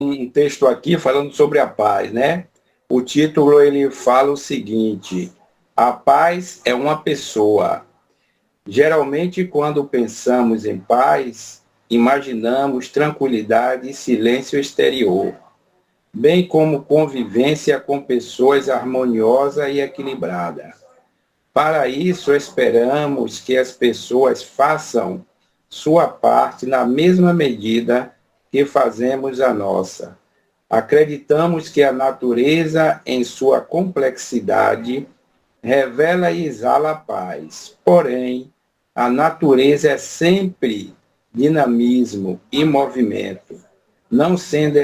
um texto aqui falando sobre a paz, né? O título ele fala o seguinte: a paz é uma pessoa. Geralmente, quando pensamos em paz, imaginamos tranquilidade e silêncio exterior, bem como convivência com pessoas harmoniosa e equilibrada. Para isso, esperamos que as pessoas façam sua parte na mesma medida que fazemos a nossa. Acreditamos que a natureza, em sua complexidade, revela e exala a paz. Porém, a natureza é sempre dinamismo e movimento, não sendo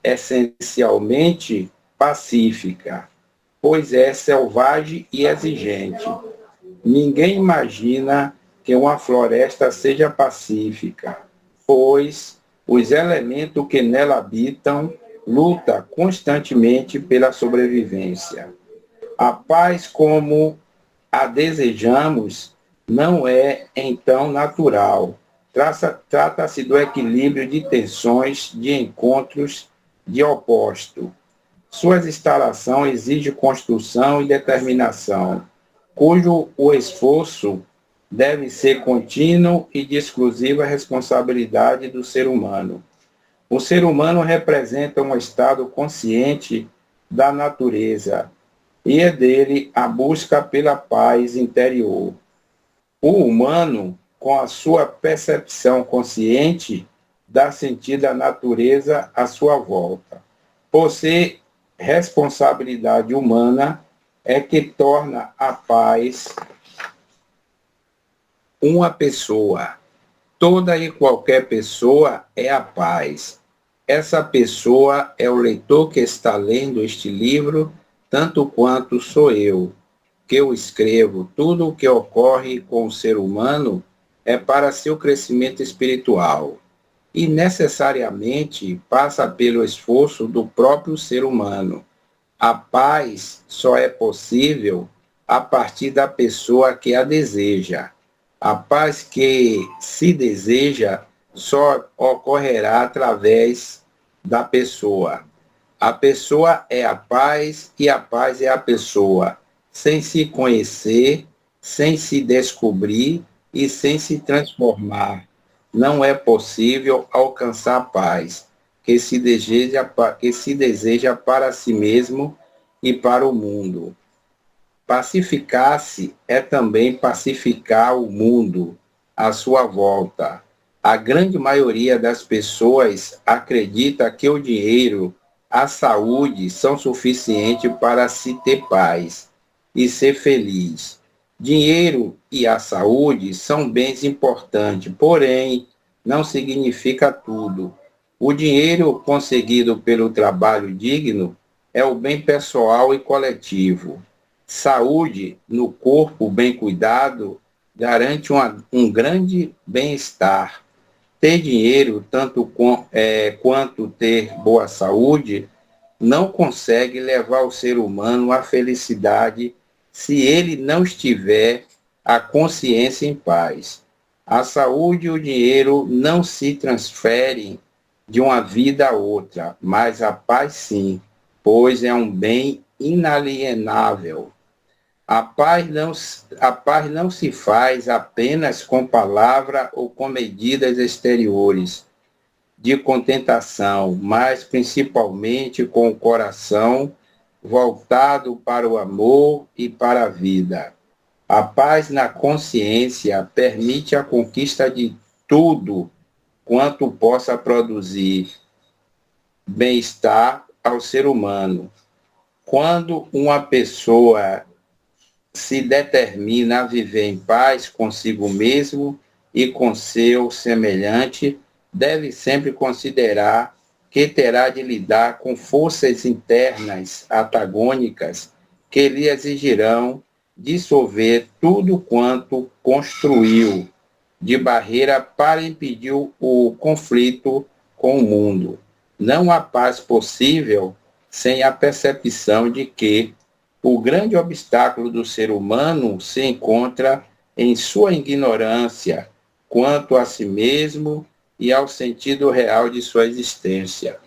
essencialmente pacífica, pois é selvagem e exigente. Ninguém imagina que uma floresta seja pacífica, pois os elementos que nela habitam lutam constantemente pela sobrevivência. A paz, como a desejamos, não é então natural. Trata-se do equilíbrio de tensões, de encontros de opostos. Suas instalações exigem construção e determinação, cujo o esforço deve ser contínuo e de exclusiva responsabilidade do ser humano. O ser humano representa um estado consciente da natureza e é dele a busca pela paz interior. O humano, com a sua percepção consciente, dá sentido à natureza à sua volta. Por ser responsabilidade humana, é que torna a paz uma pessoa. Toda e qualquer pessoa é a paz. Essa pessoa é o leitor que está lendo este livro, tanto quanto sou eu, que eu escrevo. Tudo o que ocorre com o ser humano é para seu crescimento espiritual e necessariamente passa pelo esforço do próprio ser humano. A paz só é possível a partir da pessoa que a deseja. A paz que se deseja só ocorrerá através da pessoa. A pessoa é a paz e a paz é a pessoa. Sem se conhecer, sem se descobrir e sem se transformar, não é possível alcançar a paz que se deseja para si mesmo e para o mundo. Pacificar-se é também pacificar o mundo à sua volta. A grande maioria das pessoas acredita que o dinheiro, a saúde são suficientes para se ter paz e ser feliz. Dinheiro e a saúde são bens importantes, porém, não significa tudo. O dinheiro conseguido pelo trabalho digno é o bem pessoal e coletivo. Saúde no corpo bem cuidado garante um grande bem-estar. Ter dinheiro, quanto ter boa saúde, não consegue levar o ser humano à felicidade se ele não estiver a consciência em paz. A saúde e o dinheiro não se transferem de uma vida a outra, mas a paz sim, pois é um bem inalienável. A paz não se faz apenas com palavra ou com medidas exteriores de contentação, mas principalmente com o coração voltado para o amor e para a vida. A paz na consciência permite a conquista de tudo quanto possa produzir bem-estar ao ser humano. Quando uma pessoa se determina a viver em paz consigo mesmo e com seu semelhante, deve sempre considerar que terá de lidar com forças internas antagônicas que lhe exigirão dissolver tudo quanto construiu de barreira para impedir o conflito com o mundo. Não há paz possível sem a percepção de que o grande obstáculo do ser humano se encontra em sua ignorância quanto a si mesmo e ao sentido real de sua existência.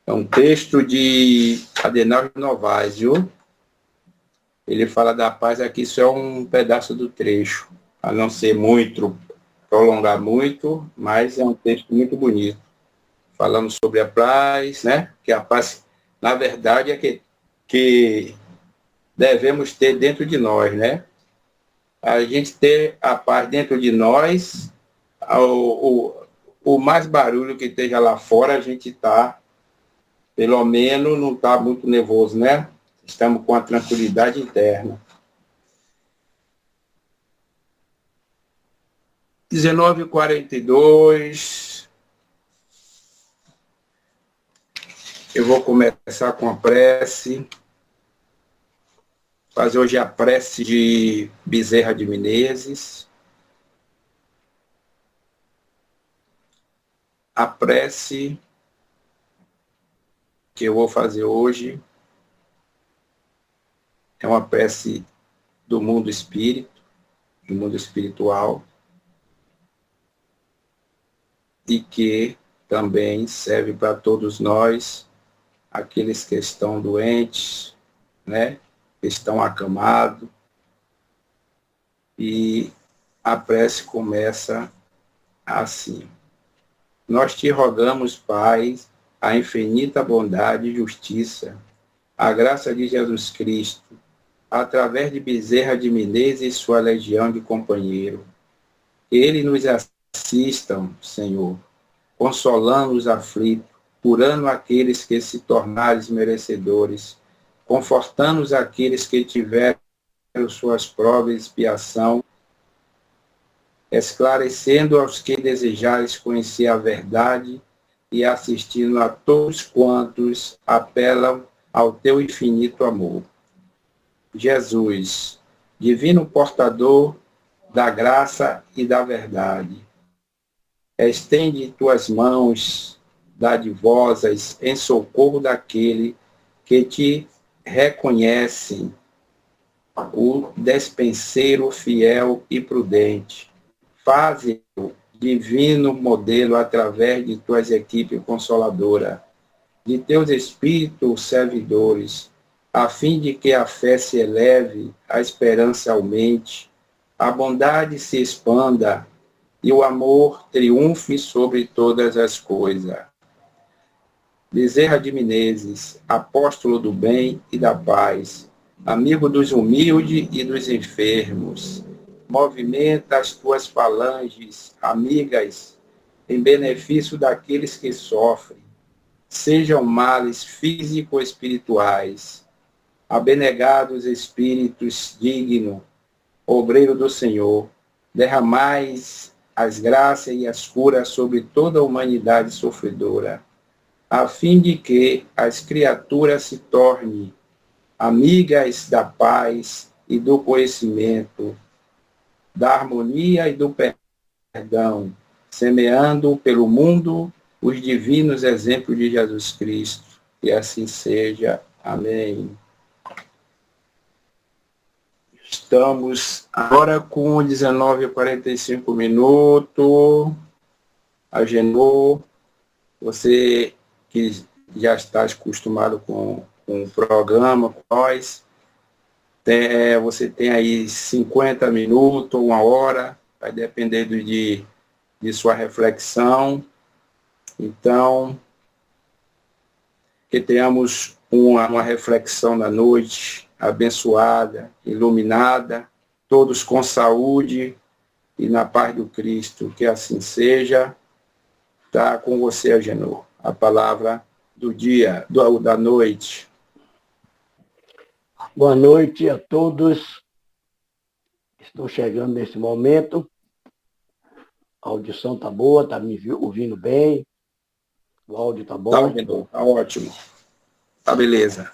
É um texto de Adenauer Novaes, viu? Ele fala da paz aqui, isso é um pedaço do trecho, a não ser muito, prolongar muito, mas é um texto muito bonito, falando sobre a paz, né? Que a paz, na verdade, é que devemos ter dentro de nós, né? A gente ter a paz dentro de nós, o mais barulho que esteja lá fora, a gente está, pelo menos, não está muito nervoso, né? Estamos com a tranquilidade interna. 19h42. Eu vou começar com a prece. Fazer hoje a prece de Bezerra de Menezes. A prece que eu vou fazer hoje é uma prece do mundo espírito, do mundo espiritual, e que também serve para todos nós, aqueles que estão doentes, né, que estão acamados. E a prece começa assim: nós te rogamos, Pai, a infinita bondade e justiça, a graça de Jesus Cristo, através de Bezerra de Menezes e sua legião de companheiro, que ele nos assistam, Senhor, consolando os aflitos, curando aqueles que se tornaram merecedores, confortando aqueles que tiveram suas provas de expiação, esclarecendo aos que desejares conhecer a verdade e assistindo a todos quantos apelam ao teu infinito amor. Jesus, divino portador da graça e da verdade, estende tuas mãos dadivosas em socorro daquele que te reconhecem, o despenseiro fiel e prudente. Faze-o divino modelo através de tuas equipes consoladora, de teus espíritos servidores, a fim de que a fé se eleve, a esperança aumente, a bondade se expanda e o amor triunfe sobre todas as coisas. Bezerra de Menezes, apóstolo do bem e da paz, amigo dos humildes e dos enfermos, movimenta as tuas falanges, amigas, em benefício daqueles que sofrem, sejam males físico-espirituais, abnegados espíritos dignos, obreiro do Senhor, derramais as graças e as curas sobre toda a humanidade sofredora, a fim de que as criaturas se tornem amigas da paz e do conhecimento, da harmonia e do perdão, semeando pelo mundo os divinos exemplos de Jesus Cristo. Que assim seja. Amém. Estamos agora com 19h45. Agenor, você que já está acostumado com o programa, com nós, você tem aí 50 minutos, 1 hora, vai depender de sua reflexão. Então, que tenhamos uma reflexão da noite abençoada, iluminada, todos com saúde e na paz do Cristo. Que assim seja. Está com você, Agenor, a palavra do dia, da noite. Boa noite a todos. Estou chegando nesse momento. A audição está boa, está me ouvindo bem. O áudio está bom. Tá, Agenor, tá ótimo. Tá beleza.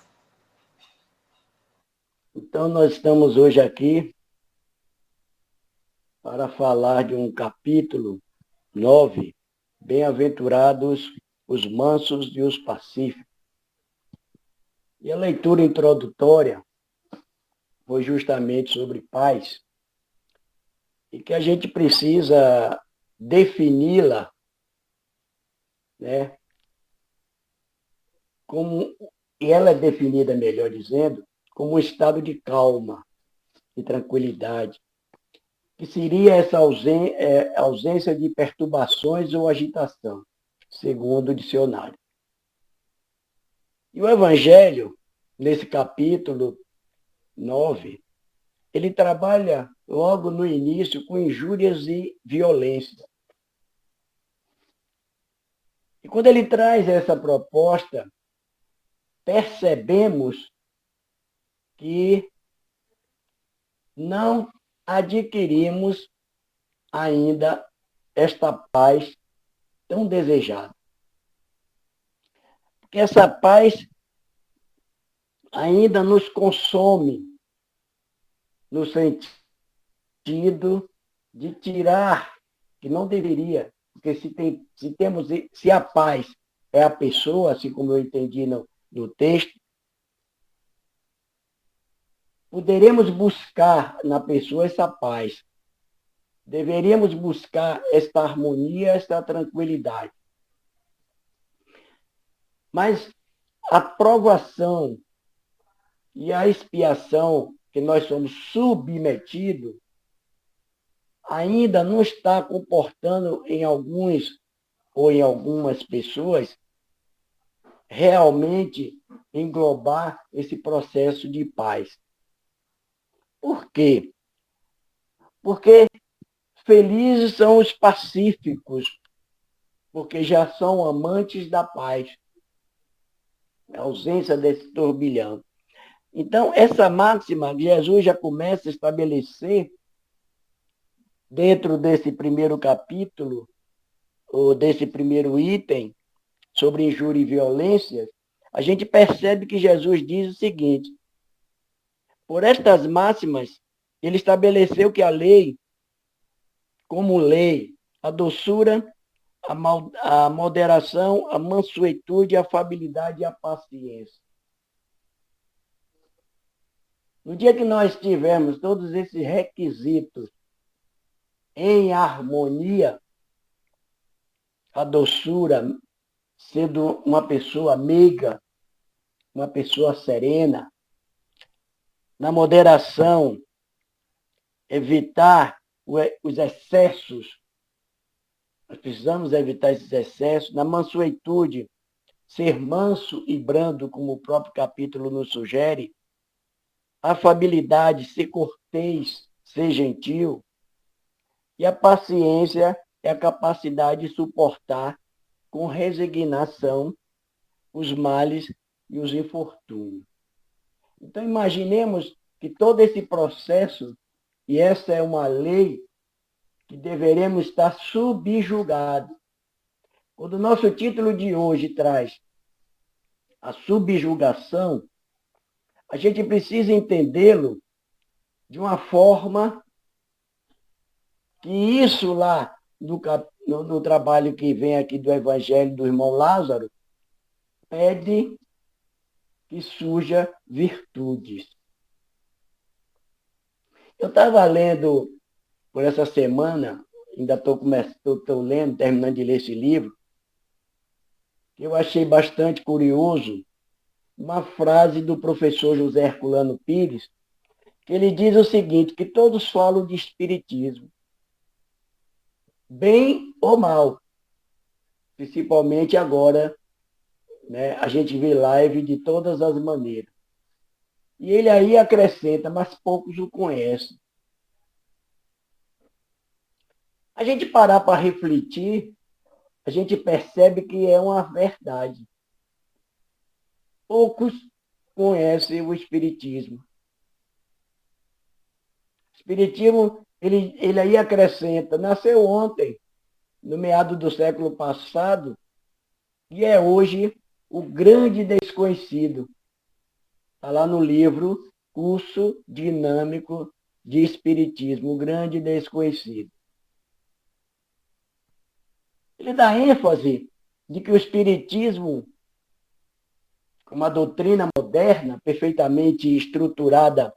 Então, nós estamos hoje aqui para falar de um capítulo 9, Bem-aventurados os mansos e os pacíficos. E a leitura introdutória foi justamente sobre paz, e que a gente precisa defini-la né? E ela é definida, melhor dizendo, como um estado de calma e tranquilidade, que seria essa ausência de perturbações ou agitação, segundo o dicionário. E o Evangelho, nesse capítulo 9, ele trabalha logo no início com injúrias e violência. E quando ele traz essa proposta, percebemos que não adquirimos ainda esta paz tão desejada. Porque essa paz ainda nos consome no sentido de tirar, que não deveria, porque se a paz é a pessoa, assim como eu entendi no texto, poderemos buscar na pessoa essa paz. Deveríamos buscar esta harmonia, esta tranquilidade. Mas a provação e a expiação que nós somos submetidos ainda não está comportando em alguns ou em algumas pessoas realmente englobar esse processo de paz. Por quê? Porque felizes são os pacíficos, porque já são amantes da paz, a ausência desse turbilhão. Então, essa máxima, Jesus já começa a estabelecer dentro desse primeiro capítulo, ou desse primeiro item, sobre injúria e violência, a gente percebe que Jesus diz o seguinte: por estas máximas, ele estabeleceu que a lei, como lei, a doçura, a moderação, a mansuetude, a afabilidade e a paciência. No dia que nós tivermos todos esses requisitos em harmonia, a doçura, sendo uma pessoa meiga, uma pessoa serena, na moderação, evitar os excessos, nós precisamos evitar esses excessos, na mansuetude, ser manso e brando, como o próprio capítulo nos sugere, a afabilidade, ser cortês, ser gentil, e a paciência é a capacidade de suportar com resignação os males e os infortúnios. Então, imaginemos que todo esse processo, e essa é uma lei que deveremos estar subjugados. Quando o nosso título de hoje traz a subjugação, a gente precisa entendê-lo de uma forma que isso lá no trabalho que vem aqui do Evangelho do irmão Lázaro, pede que surja virtudes. Eu estava lendo por essa semana, ainda estou lendo, terminando de ler esse livro, que eu achei bastante curioso, uma frase do professor José Herculano Pires, que ele diz o seguinte, que todos falam de espiritismo, bem ou mal, principalmente agora, né, a gente vê live de todas as maneiras. E ele aí acrescenta, mas poucos o conhecem. A gente parar para refletir, a gente percebe que é uma verdade. Poucos conhecem o Espiritismo. O Espiritismo, ele aí acrescenta, nasceu ontem, no meado do século passado, e é hoje o grande desconhecido. Está lá no livro Curso Dinâmico de Espiritismo, o grande desconhecido. Ele dá ênfase de que o Espiritismo, uma doutrina moderna, perfeitamente estruturada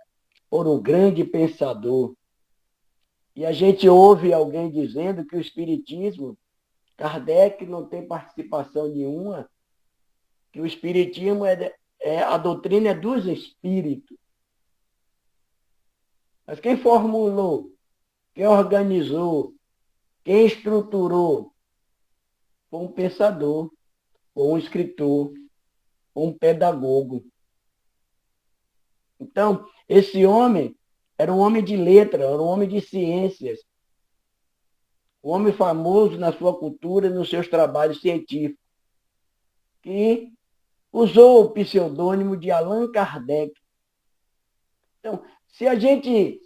por um grande pensador, e a gente ouve alguém dizendo que o Espiritismo Kardec não tem participação nenhuma, que o Espiritismo a doutrina é dos espíritos. Mas quem formulou, quem organizou, quem estruturou foi um pensador, foi um escritor, foi um pedagogo. Então, esse homem era um homem de letra, era um homem de ciências, um homem famoso na sua cultura e nos seus trabalhos científicos, que usou o pseudônimo de Allan Kardec. Então, se a gente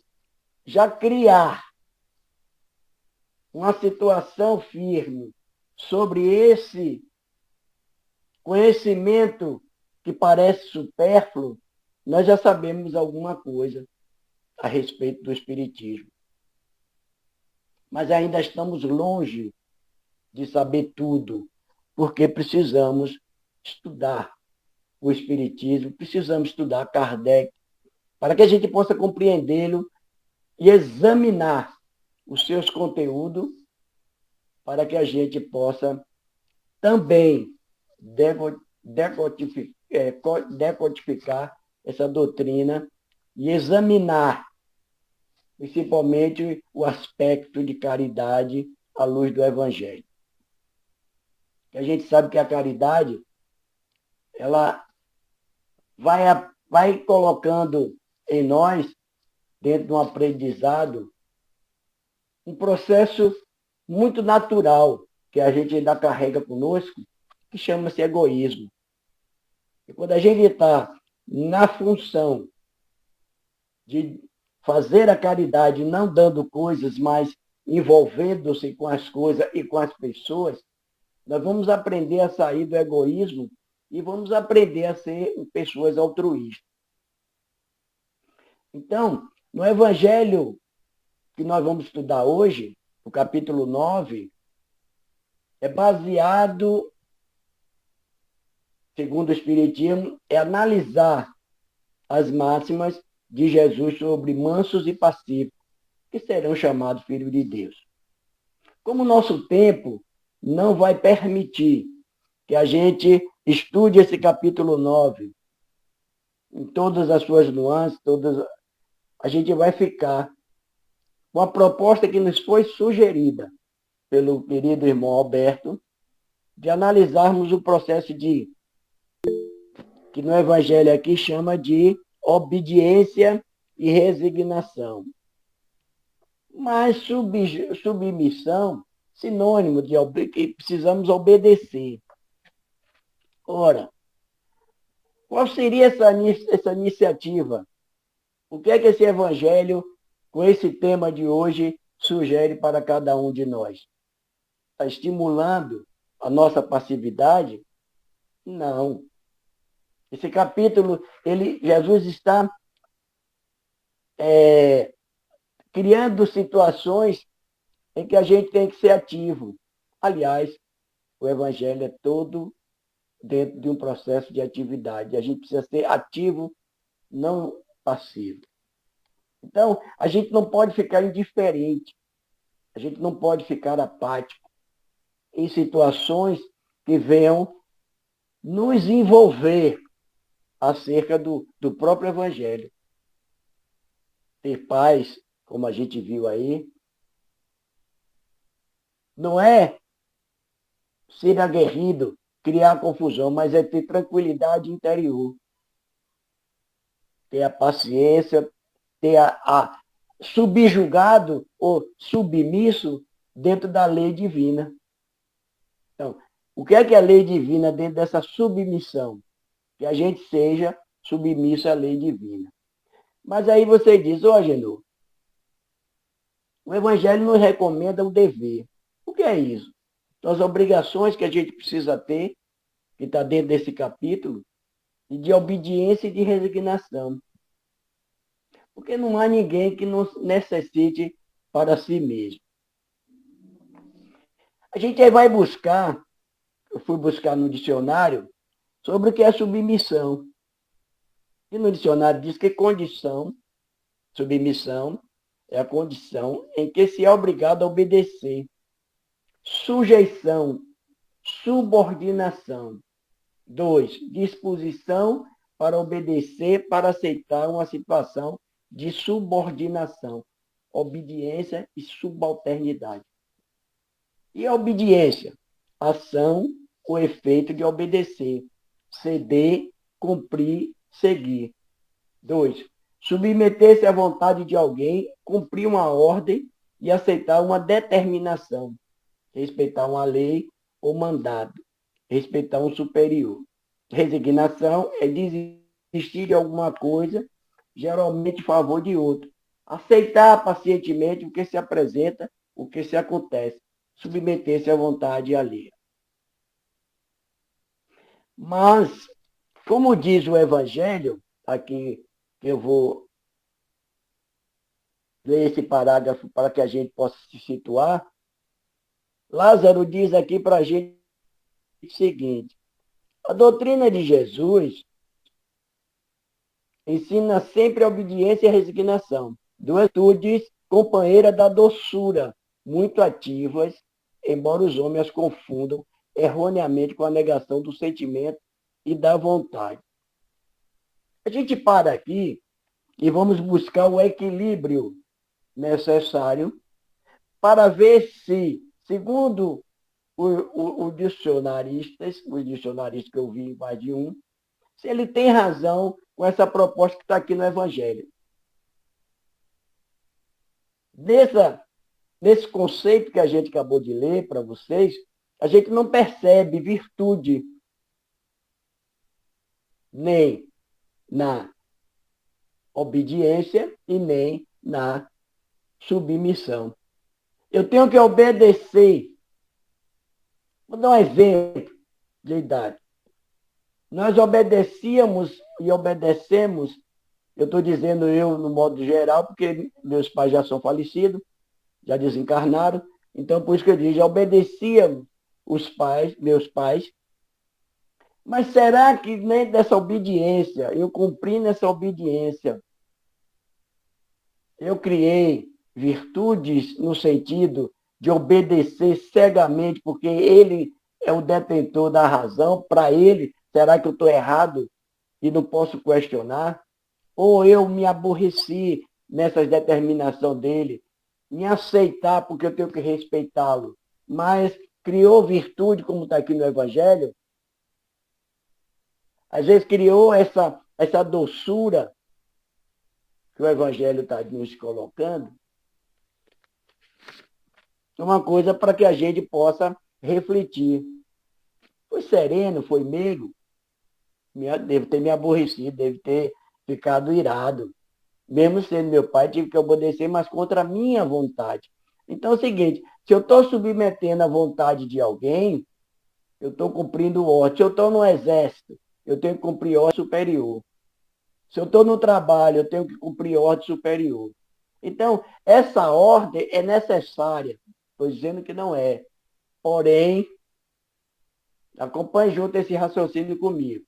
já criar uma situação firme sobre esse conhecimento que parece supérfluo, nós já sabemos alguma coisa a respeito do Espiritismo. Mas ainda estamos longe de saber tudo, porque precisamos estudar o Espiritismo, precisamos estudar Kardec, para que a gente possa compreendê-lo e examinar os seus conteúdos, para que a gente possa também decodificar essa doutrina e examinar, principalmente, o aspecto de caridade à luz do Evangelho. A gente sabe que a caridade, ela vai colocando em nós, dentro de um aprendizado, um processo muito natural, que a gente ainda carrega conosco, que chama-se egoísmo. E quando a gente está na função de fazer a caridade, não dando coisas, mas envolvendo-se com as coisas e com as pessoas, nós vamos aprender a sair do egoísmo e vamos aprender a ser pessoas altruístas. Então, no Evangelho que nós vamos estudar hoje, o capítulo 9, é baseado, segundo o Espiritismo, é analisar as máximas de Jesus sobre mansos e pacíficos, que serão chamados filhos de Deus. Como o nosso tempo não vai permitir que a gente estude esse capítulo 9 em todas as suas nuances, a gente vai ficar com a proposta que nos foi sugerida pelo querido irmão Alberto, de analisarmos o processo que no Evangelho aqui chama de obediência e resignação. Mas submissão, sinônimo de que precisamos obedecer. Ora, qual seria essa iniciativa? O que é que esse Evangelho, com esse tema de hoje, sugere para cada um de nós? Está estimulando a nossa passividade? Não. Esse capítulo, Jesus está criando situações em que a gente tem que ser ativo. Aliás, o Evangelho é todo dentro de um processo de atividade. A gente precisa ser ativo, não passivo. Então, a gente não pode ficar indiferente, a gente não pode ficar apático em situações que venham nos envolver acerca do próprio Evangelho. Ter paz, como a gente viu aí, não é ser aguerrido, criar confusão, mas é ter tranquilidade interior. Ter a paciência, ter a subjugado ou submisso dentro da lei divina. Então, o que é a lei divina dentro dessa submissão? Que a gente seja submisso à lei divina. Mas aí você diz, Agenor, o Evangelho nos recomenda o dever. O que é isso? São as obrigações que a gente precisa ter, que está dentro desse capítulo, e de obediência e de resignação. Porque não há ninguém que não necessite para si mesmo. A gente aí vai buscar, eu fui buscar no dicionário, sobre o que é submissão. E no dicionário diz que submissão, é a condição em que se é obrigado a obedecer, sujeição, subordinação. 2, disposição para obedecer, para aceitar uma situação de subordinação, obediência e subalternidade. E a obediência? Ação com efeito de obedecer, ceder, cumprir, seguir. 2, submeter-se à vontade de alguém, cumprir uma ordem e aceitar uma determinação, respeitar uma lei ou mandado, respeitar um superior. Resignação é desistir de alguma coisa, geralmente em favor de outro. Aceitar pacientemente o que se apresenta, o que se acontece. Submeter-se à vontade alheia. Mas, como diz o Evangelho, aqui eu vou ler esse parágrafo para que a gente possa se situar, Lázaro diz aqui para a gente o seguinte: a doutrina de Jesus ensina sempre a obediência e a resignação, duas atitudes companheiras da doçura, muito ativas, embora os homens as confundam erroneamente com a negação do sentimento e da vontade. A gente para aqui e vamos buscar o equilíbrio necessário para ver se, segundo os dicionaristas que eu vi mais de um, se ele tem razão com essa proposta que está aqui no Evangelho. Nesse conceito que a gente acabou de ler para vocês, a gente não percebe virtude nem na obediência e nem na submissão. Eu tenho que obedecer. Vou dar um exemplo de idade. Nós obedecíamos e obedecemos, eu estou dizendo eu no modo geral, porque meus pais já são falecidos, já desencarnaram, então por isso que eu digo, já obedecíamos os pais, meus pais, mas será que nem dessa obediência, eu cumpri nessa obediência, eu criei virtudes no sentido de obedecer cegamente, porque ele é o detentor da razão, para ele, será que eu estou errado e não posso questionar? Ou eu me aborreci nessa determinação dele, me aceitar porque eu tenho que respeitá-lo, mas criou virtude, como está aqui no Evangelho, às vezes criou essa doçura que o Evangelho está nos colocando, uma coisa para que a gente possa refletir. Foi sereno, foi meigo, devo ter me aborrecido, devo ter ficado irado. Mesmo sendo meu pai, tive que obedecer, mas contra a minha vontade. Então é o seguinte, se eu estou submetendo a vontade de alguém, eu estou cumprindo ordem. Se eu estou no exército, eu tenho que cumprir ordem superior. Se eu estou no trabalho, eu tenho que cumprir ordem superior. Então, essa ordem é necessária. Estou dizendo que não é. Porém, acompanhe junto esse raciocínio comigo.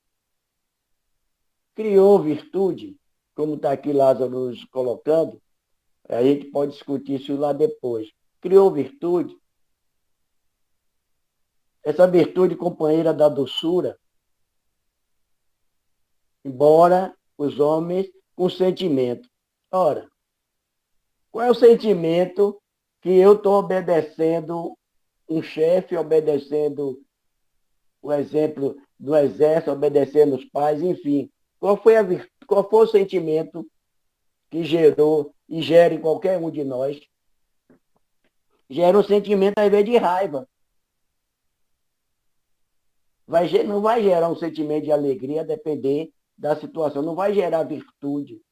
Criou virtude, como está aqui Lázaro nos colocando, a gente pode discutir isso lá depois. Criou virtude. Essa virtude companheira da doçura, embora os homens com sentimento. Ora, qual é o sentimento que eu estou obedecendo um chefe, obedecendo o exemplo do exército, obedecendo os pais, enfim. Qual foi o sentimento que gerou e gera em qualquer um de nós? Gera um sentimento, às vezes, de raiva. Não vai gerar um sentimento de alegria, a depender da situação. Não vai gerar virtude.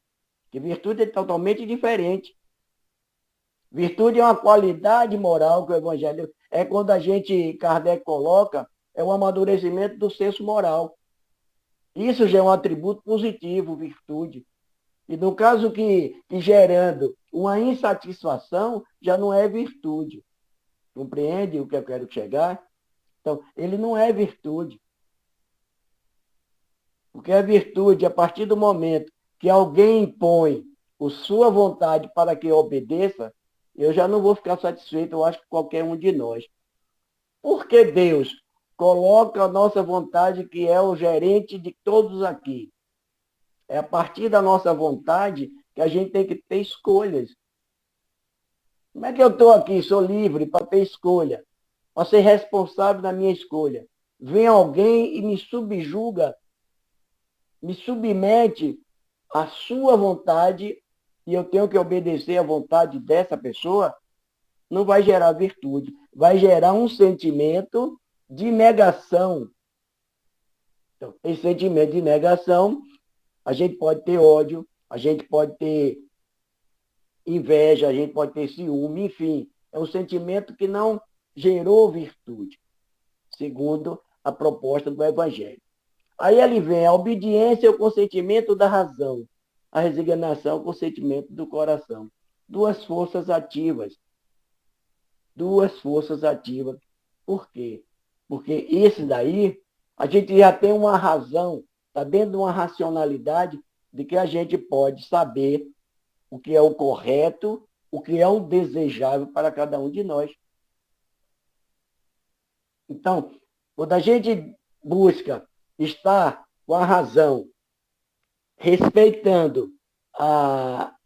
Porque virtude é totalmente diferente. Virtude é uma qualidade moral que o Evangelho... É quando a gente, Kardec coloca, é o amadurecimento do senso moral. Isso já é um atributo positivo, virtude. E no caso que gerando uma insatisfação, já não é virtude. Compreende o que eu quero chegar? Então, ele não é virtude. Porque a virtude, a partir do momento que alguém impõe a sua vontade para que eu obedeça, eu já não vou ficar satisfeito, eu acho que qualquer um de nós. Porque Deus coloca a nossa vontade, que é o gerente de todos aqui. É a partir da nossa vontade que a gente tem que ter escolhas. Como é que eu estou aqui, sou livre para ter escolha, para ser responsável da minha escolha? Vem alguém e me subjuga, me submete à sua vontade e eu tenho que obedecer à vontade dessa pessoa, não vai gerar virtude, vai gerar um sentimento de negação. Então, esse sentimento de negação, a gente pode ter ódio, a gente pode ter inveja, a gente pode ter ciúme, enfim, é um sentimento que não gerou virtude, segundo a proposta do Evangelho. Aí ele vem a obediência, o consentimento da razão, a resignação, o consentimento do coração. Duas forças ativas. Duas forças ativas. Por quê? Porque esse daí, a gente já tem uma razão, está dentro de uma racionalidade de que a gente pode saber o que é o correto, o que é o desejável para cada um de nós. Então, quando a gente busca estar com a razão, respeitando a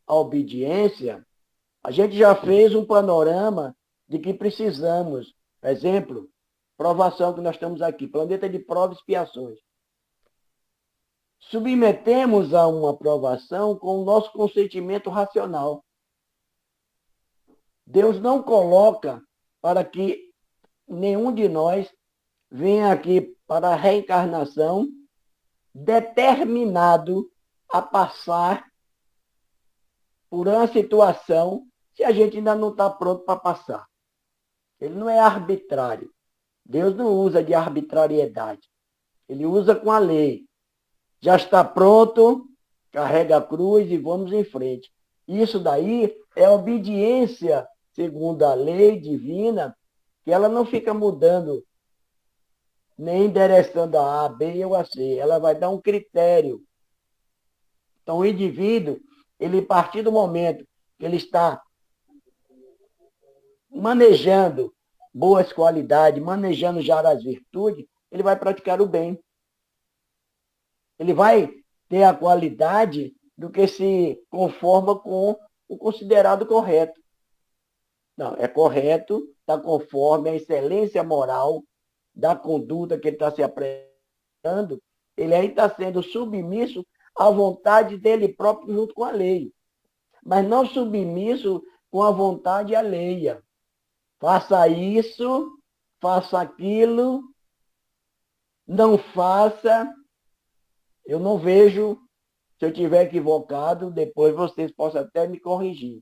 obediência, a gente já fez um panorama de que precisamos. Exemplo, provação que nós estamos aqui, planeta de provas e expiações. Submetemos a uma provação com o nosso consentimento racional. Deus não coloca para que nenhum de nós venha aqui para a reencarnação determinado a passar por uma situação se a gente ainda não está pronto para passar. Ele não é arbitrário. Deus não usa de arbitrariedade. Ele usa com a lei. Já está pronto, carrega a cruz e vamos em frente. Isso daí é obediência segundo a lei divina, que ela não fica mudando, nem endereçando a A, B ou a C. Ela vai dar um critério. Então, o indivíduo, ele, a partir do momento que ele está manejando boas qualidades, manejando já as virtudes, ele vai praticar o bem. Ele vai ter a qualidade do que se conforma com o considerado correto. Não, é correto, está conforme a excelência moral da conduta que ele está se apresentando, ele aí está sendo submisso à vontade dele próprio junto com a lei. Mas não submisso com a vontade alheia. Faça isso, faça aquilo, não faça. Eu não vejo, se eu estiver equivocado, depois vocês possam até me corrigir.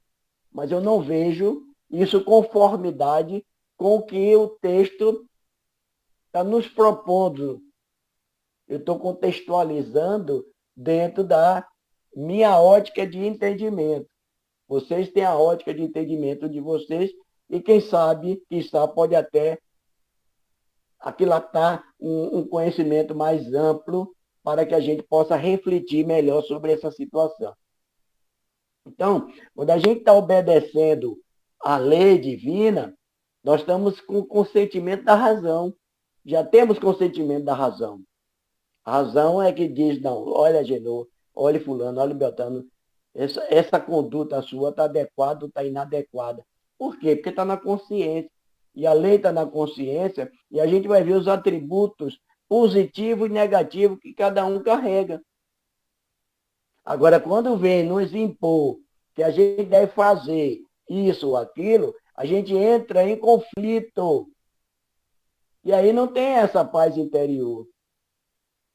Mas eu não vejo isso conformidade com o que o texto está nos propondo. Eu estou contextualizando dentro da minha ótica de entendimento. Vocês têm a ótica de entendimento de vocês e quem sabe, quizá pode até aquilatar um conhecimento mais amplo para que a gente possa refletir melhor sobre essa situação. Então, quando a gente está obedecendo à lei divina, nós estamos com o consentimento da razão. Já temos consentimento da razão. A razão é que diz, não, olha Genô, olha fulano, olha Beltrano, essa conduta sua está adequada ou está inadequada. Por quê? Porque está na consciência. E a lei está na consciência e a gente vai ver os atributos positivos e negativos que cada um carrega. Agora, quando vem nos impor que a gente deve fazer isso ou aquilo, a gente entra em conflito. E aí não tem essa paz interior.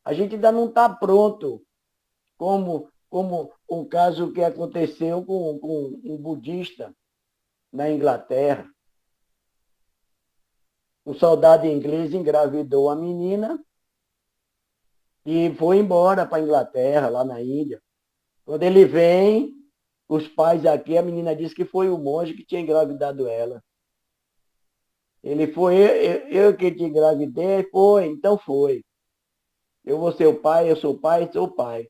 A gente ainda não está pronto, como o caso que aconteceu com um budista na Inglaterra. Um soldado inglês engravidou a menina e foi embora para a Inglaterra, lá na Índia. Quando ele vem, os pais aqui, a menina disse que foi o monge que tinha engravidado ela. Ele foi, eu que te engravidei? Foi, então foi. Eu vou ser o pai, eu sou pai, sou pai.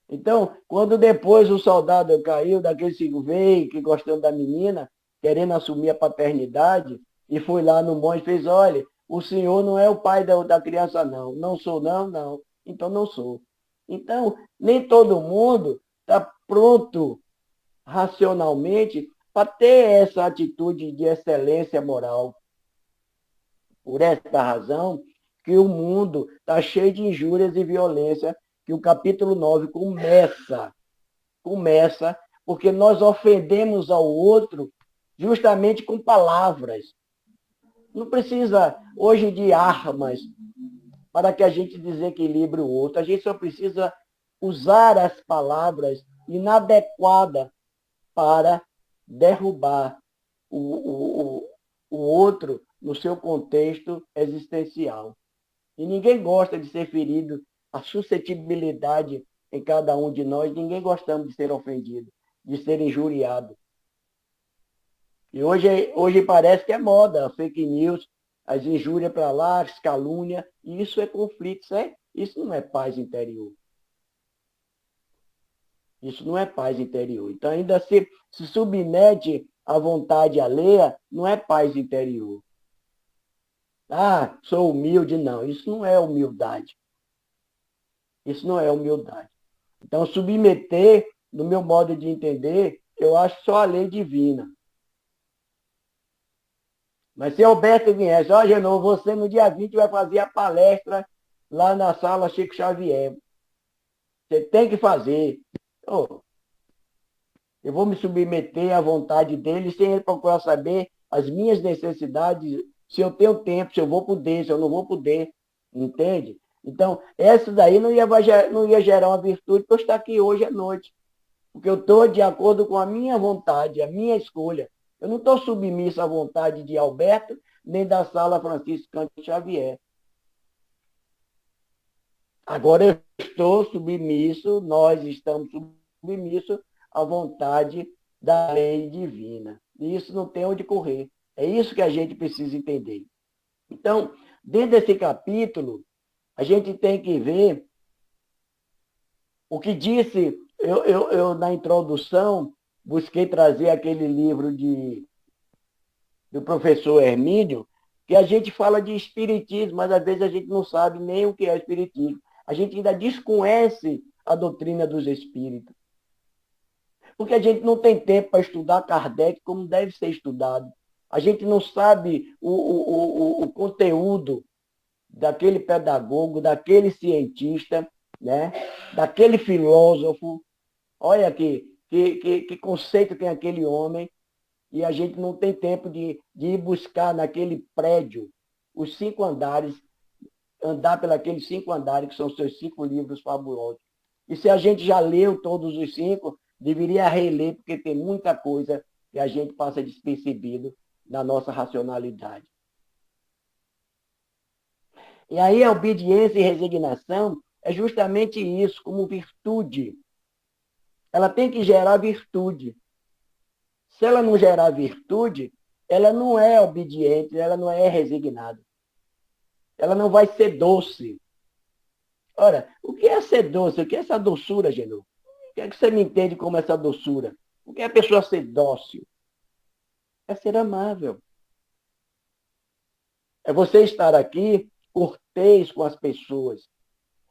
Então, quando depois o soldado caiu, daquele veio que gostando da menina, querendo assumir a paternidade, e foi lá no monte e fez, olha, o senhor não é o pai da criança, não. Não sou, não, não. Então não sou. Então, nem todo mundo está pronto racionalmente para ter essa atitude de excelência moral. Por esta razão, que o mundo está cheio de injúrias e violência, que o capítulo 9 começa, porque nós ofendemos ao outro justamente com palavras. Não precisa hoje de armas para que a gente desequilibre o outro. A gente só precisa usar as palavras inadequadas para derrubar o outro no seu contexto existencial. E ninguém gosta de ser ferido. A suscetibilidade em cada um de nós, ninguém gostamos de ser ofendido, de ser injuriado. E hoje parece que é moda, a fake news, as injúrias para lá, as calúnias, e isso é conflito, isso não é paz interior. Isso não é paz interior. Então, ainda se submete à vontade alheia, não é paz interior. Ah, sou humilde, não. Isso não é humildade. Isso não é humildade. Então, submeter, no meu modo de entender, eu acho só a lei divina. Mas se Alberto viesse, ó, Genô, você no dia 20 vai fazer a palestra lá na sala Chico Xavier. Você tem que fazer. Oh, eu vou me submeter à vontade dele sem ele procurar saber as minhas necessidades, se eu tenho tempo, se eu vou poder, se eu não vou poder. Entende? Então, essa daí não ia gerar uma virtude para eu estar aqui hoje à noite. Porque eu estou de acordo com a minha vontade, a minha escolha. Eu não estou submisso à vontade de Alberto, nem da sala Francisco Cândido Xavier. Agora eu estou submisso, nós estamos submissos à vontade da lei divina. E isso não tem onde correr. É isso que a gente precisa entender. Então, dentro desse capítulo, a gente tem que ver o que disse, eu na introdução, busquei trazer aquele livro do professor Hermínio, que a gente fala de espiritismo, mas às vezes a gente não sabe nem o que é espiritismo. A gente ainda desconhece a doutrina dos espíritos. Porque a gente não tem tempo para estudar Kardec como deve ser estudado. A gente não sabe o conteúdo daquele pedagogo, daquele cientista, né? Daquele filósofo. Olha que conceito tem aquele homem, e a gente não tem tempo de ir buscar naquele prédio os 5 andares, andar pelos 5 andares, que são os seus 5 livros fabulosos. E se a gente já leu todos os 5, deveria reler, porque tem muita coisa que a gente passa despercebido na nossa racionalidade. E aí a obediência e resignação é justamente isso, como virtude. Ela tem que gerar virtude. Se ela não gerar virtude, ela não é obediente, ela não é resignada. Ela não vai ser doce. Ora, o que é ser doce? O que é essa doçura, Genô? O que é que você me entende como essa doçura? O que é a pessoa ser dócil? É ser amável. É você estar aqui cortês com as pessoas.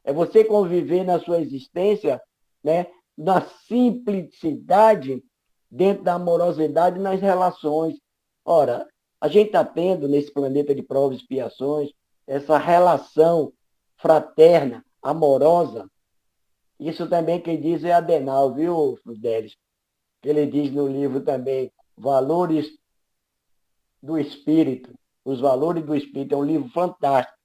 É você conviver na sua existência, né, na simplicidade, dentro da amorosidade nas relações. Ora, a gente está tendo nesse planeta de provas e expiações essa relação fraterna, amorosa. Isso também quem diz é Adenal, viu, Fidelis? Ele diz no livro também, Valores do Espírito. Os Valores do Espírito é um livro fantástico.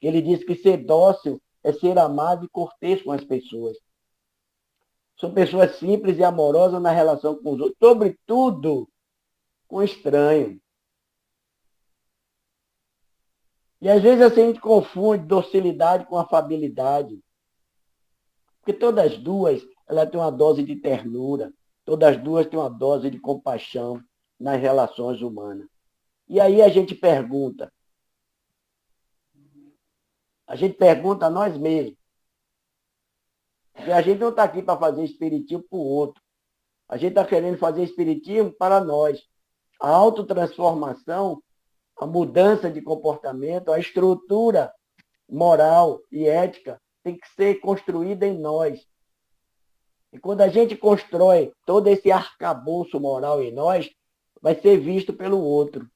Ele diz que ser dócil é ser amado e cortês com as pessoas. São pessoas simples e amorosas na relação com os outros, sobretudo com o estranho. E às vezes assim, a gente confunde docilidade com afabilidade. Porque todas as duas, ela tem uma dose de ternura, todas as duas têm uma dose de compaixão nas relações humanas. E aí a gente pergunta a nós mesmos, porque a gente não está aqui para fazer espiritismo para o outro. A gente está querendo fazer espiritismo para nós. A autotransformação, a mudança de comportamento, a estrutura moral e ética tem que ser construída em nós. E quando a gente constrói todo esse arcabouço moral em nós, vai ser visto pelo outro.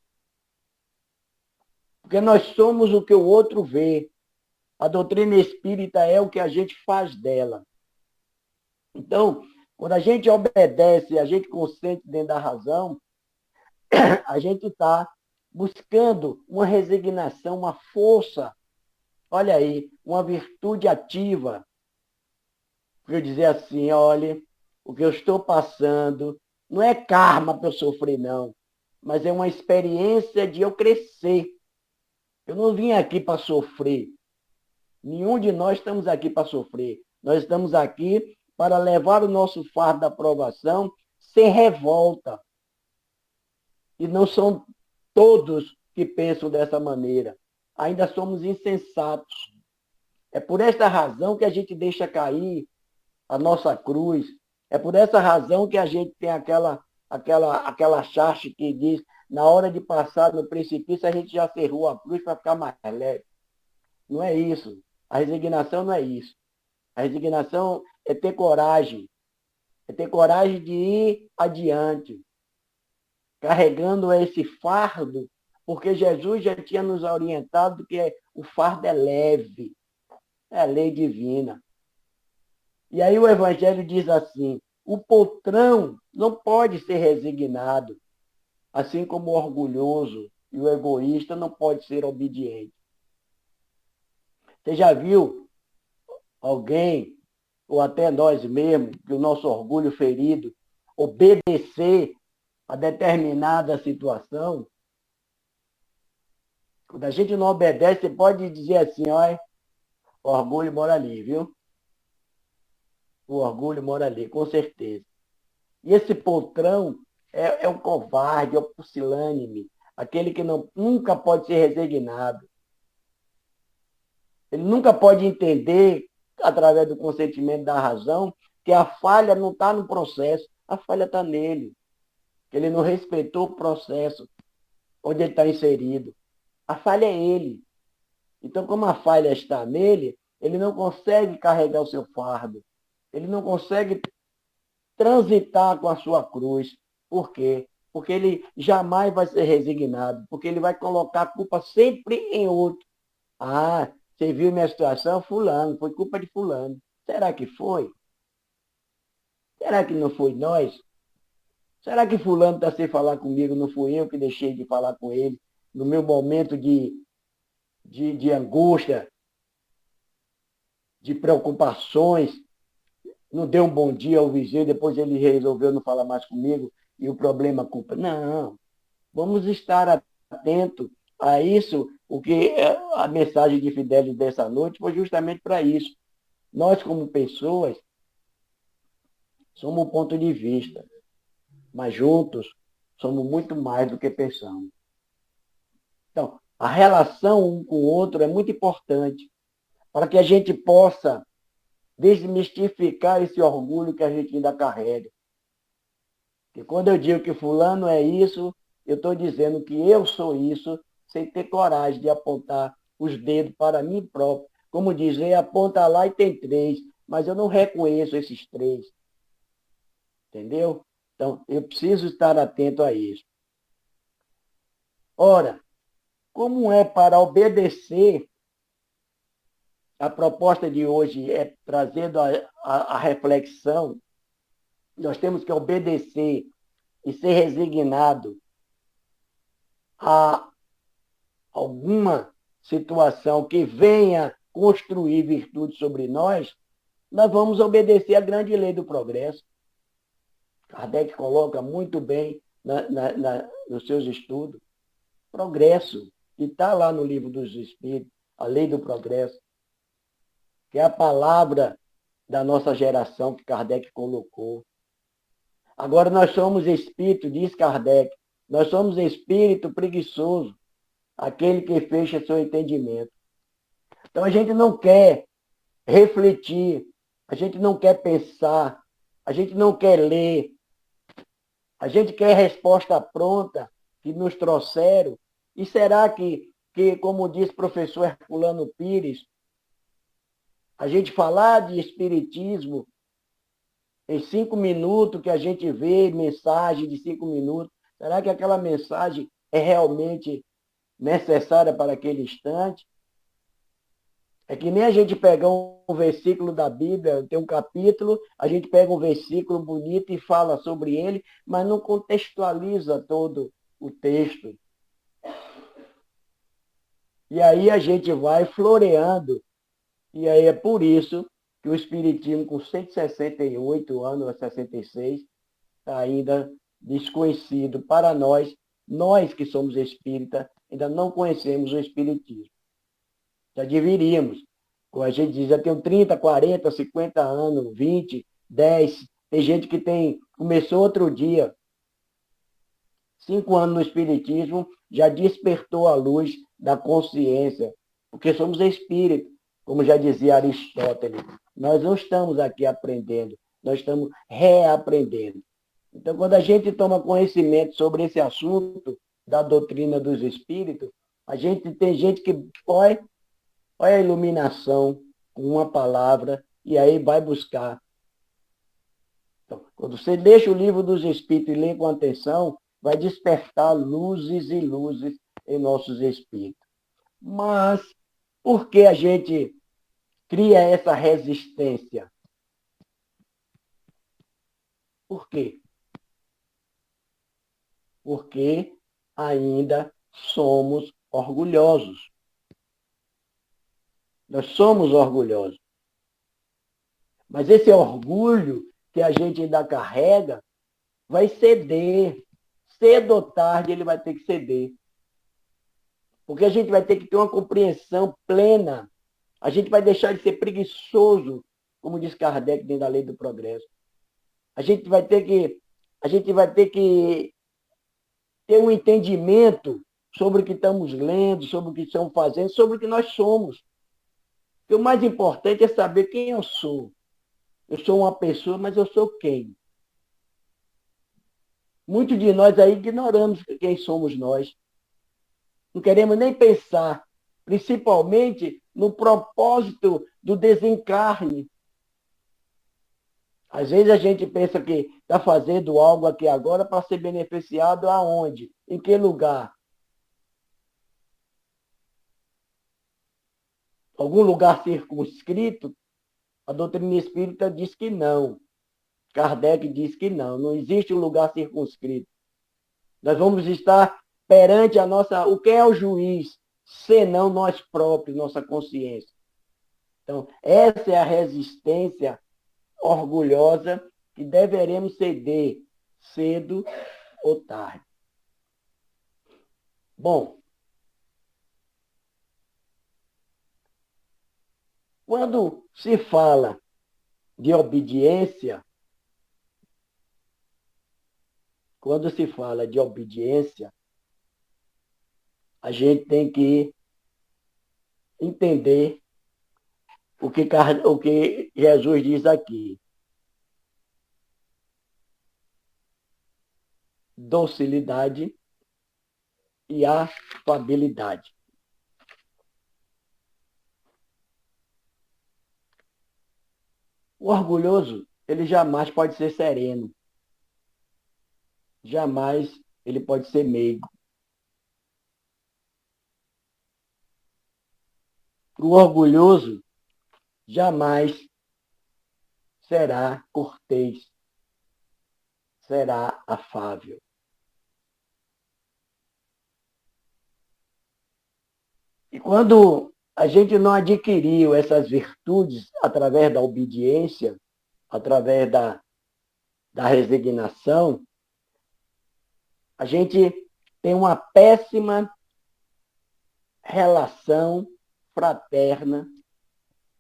Porque nós somos o que o outro vê. A doutrina espírita é o que a gente faz dela. Então, quando a gente obedece, a gente consente dentro da razão, a gente está buscando uma resignação, uma força, olha aí, uma virtude ativa. Eu dizer assim, olha, o que eu estou passando não é karma para eu sofrer, não, mas é uma experiência de eu crescer. Eu não vim aqui para sofrer. Nenhum de nós estamos aqui para sofrer. Nós estamos aqui para levar o nosso fardo da aprovação sem revolta. E não são todos que pensam dessa maneira. Ainda somos insensatos. É por esta razão que a gente deixa cair a nossa cruz. É por essa razão que a gente tem aquela charge que diz, na hora de passar no precipício, a gente já cerrou a cruz para ficar mais leve. Não é isso. A resignação não é isso. A resignação é ter coragem. É ter coragem de ir adiante, carregando esse fardo, porque Jesus já tinha nos orientado que o fardo é leve, é a lei divina. E aí o Evangelho diz assim, o poltrão não pode ser resignado, assim como o orgulhoso e o egoísta não pode ser obediente. Você já viu alguém, ou até nós mesmos, que o nosso orgulho ferido, obedecer a determinada situação? Quando a gente não obedece, você pode dizer assim, olha, o orgulho mora ali, viu? O orgulho mora ali, com certeza. E esse poltrão é o covarde, é o pusilânime, aquele que nunca pode ser resignado. Ele nunca pode entender, através do consentimento da razão, que a falha não está no processo, a falha está nele. Que ele não respeitou o processo onde ele está inserido. A falha é ele. Então, como a falha está nele, ele não consegue carregar o seu fardo. Ele não consegue transitar com a sua cruz. Por quê? Porque ele jamais vai ser resignado. Porque ele vai colocar a culpa sempre em outro. Ah, você viu minha situação? Fulano, foi culpa de fulano. Será que foi? Será que não foi nós? Será que fulano está sem falar comigo? Não fui eu que deixei de falar com ele no meu momento de angústia, de preocupações? Não deu um bom dia ao vizinho, depois ele resolveu não falar mais comigo e o problema a culpa. Não, vamos estar atentos a isso. O que a mensagem de Fidelis dessa noite foi justamente para isso. Nós, como pessoas, somos um ponto de vista, mas juntos somos muito mais do que pensamos. Então, a relação um com o outro é muito importante para que a gente possa desmistificar esse orgulho que a gente ainda carrega. E quando eu digo que fulano é isso, eu estou dizendo que eu sou isso, sem ter coragem de apontar os dedos para mim próprio. Como dizer, aponta lá e tem 3, mas eu não reconheço esses 3. Entendeu? Então, eu preciso estar atento a isso. Ora, como é para obedecer, a proposta de hoje é trazendo a reflexão, nós temos que obedecer e ser resignado a alguma situação que venha construir virtude sobre nós, nós vamos obedecer à grande lei do progresso. Kardec coloca muito bem nos seus estudos. Progresso, que está lá no Livro dos Espíritos, a lei do progresso, que é a palavra da nossa geração que Kardec colocou. Agora nós somos espírito, diz Kardec, nós somos espírito preguiçoso, aquele que fecha seu entendimento. Então a gente não quer refletir, a gente não quer pensar, a gente não quer ler, a gente quer resposta pronta que nos trouxeram E será que, como diz o professor Herculano Pires, a gente falar de espiritismo em 5 minutos, que a gente vê mensagem de 5 minutos, será que aquela mensagem é realmente necessária para aquele instante? É que nem a gente pegar um versículo da Bíblia, tem um capítulo, a gente pega um versículo bonito e fala sobre ele, mas não contextualiza todo o texto. E aí a gente vai floreando. E aí é por isso que o Espiritismo, com 168 anos, ou 66, está ainda desconhecido para nós. Nós que somos espíritas, ainda não conhecemos o Espiritismo. Já deveríamos. Como a gente diz, já tem 30, 40, 50 anos, 20, 10. Tem gente que começou outro dia, 5 anos no Espiritismo, já despertou a luz da consciência, porque somos espíritos, como já dizia Aristóteles. Nós não estamos aqui aprendendo, nós estamos reaprendendo. Então, quando a gente toma conhecimento sobre esse assunto da doutrina dos espíritos, tem gente que olha a iluminação com uma palavra e aí vai buscar. Então, quando você deixa o livro dos espíritos e lê com atenção, vai despertar luzes e luzes em nossos espíritos. Mas por que a gente cria essa resistência? Por quê? Porque ainda somos orgulhosos. Nós somos orgulhosos. Mas esse orgulho que a gente ainda carrega vai ceder. Cedo ou tarde ele vai ter que ceder. Porque a gente vai ter que ter uma compreensão plena. A gente vai deixar de ser preguiçoso, como diz Kardec dentro da lei do progresso. A gente vai ter que ter um entendimento sobre o que estamos lendo, sobre o que estamos fazendo, sobre o que nós somos. Porque o mais importante é saber quem eu sou. Eu sou uma pessoa, mas eu sou quem? Muitos de nós aí ignoramos quem somos nós. Não queremos nem pensar, principalmente no propósito do desencarne. Às vezes a gente pensa que está fazendo algo aqui agora para ser beneficiado aonde? Em que lugar? Algum lugar circunscrito? A doutrina espírita diz que não. Kardec diz que não. Não existe um lugar circunscrito. Nós vamos estar perante o quem é o juiz, senão nós próprios, nossa consciência. Então, essa é a resistência orgulhosa que deveremos ceder cedo ou tarde. Bom, quando se fala de obediência, a gente tem que entender o que Jesus diz aqui. Docilidade e afabilidade. O orgulhoso, ele jamais pode ser sereno. Jamais ele pode ser meigo. O orgulhoso jamais será cortês, será afável. E quando a gente não adquiriu essas virtudes através da obediência, através da resignação, a gente tem uma péssima relação fraterna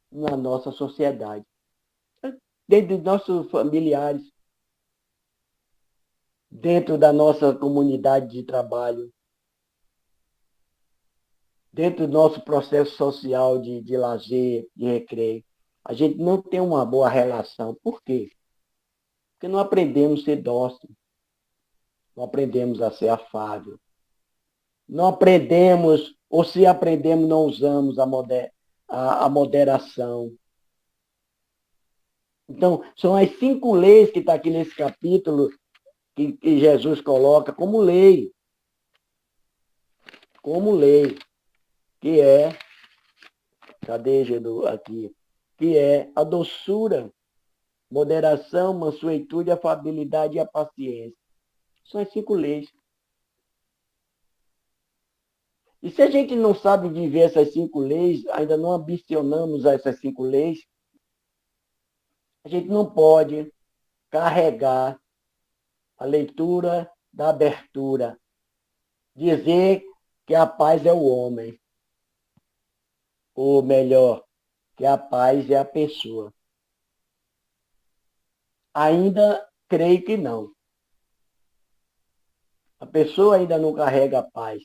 na nossa sociedade. Dentro dos nossos familiares, dentro da nossa comunidade de trabalho, dentro do nosso processo social de lazer, de recreio. A gente não tem uma boa relação. Por quê? Porque não aprendemos a ser dócil, não aprendemos a ser afável. Não aprendemos, ou se aprendemos, não usamos a moderação. Então, são as 5 leis que está aqui nesse capítulo que Jesus coloca como lei, que é, cadê Gedu aqui? Que é a doçura, moderação, mansuetude, afabilidade e a paciência. São as 5 leis. E se a gente não sabe viver essas 5 leis, ainda não ambicionamos essas 5 leis, a gente não pode carregar a leitura da abertura, dizer que a paz é o homem, ou melhor, que a paz é a pessoa. Ainda creio que não. A pessoa ainda não carrega a paz.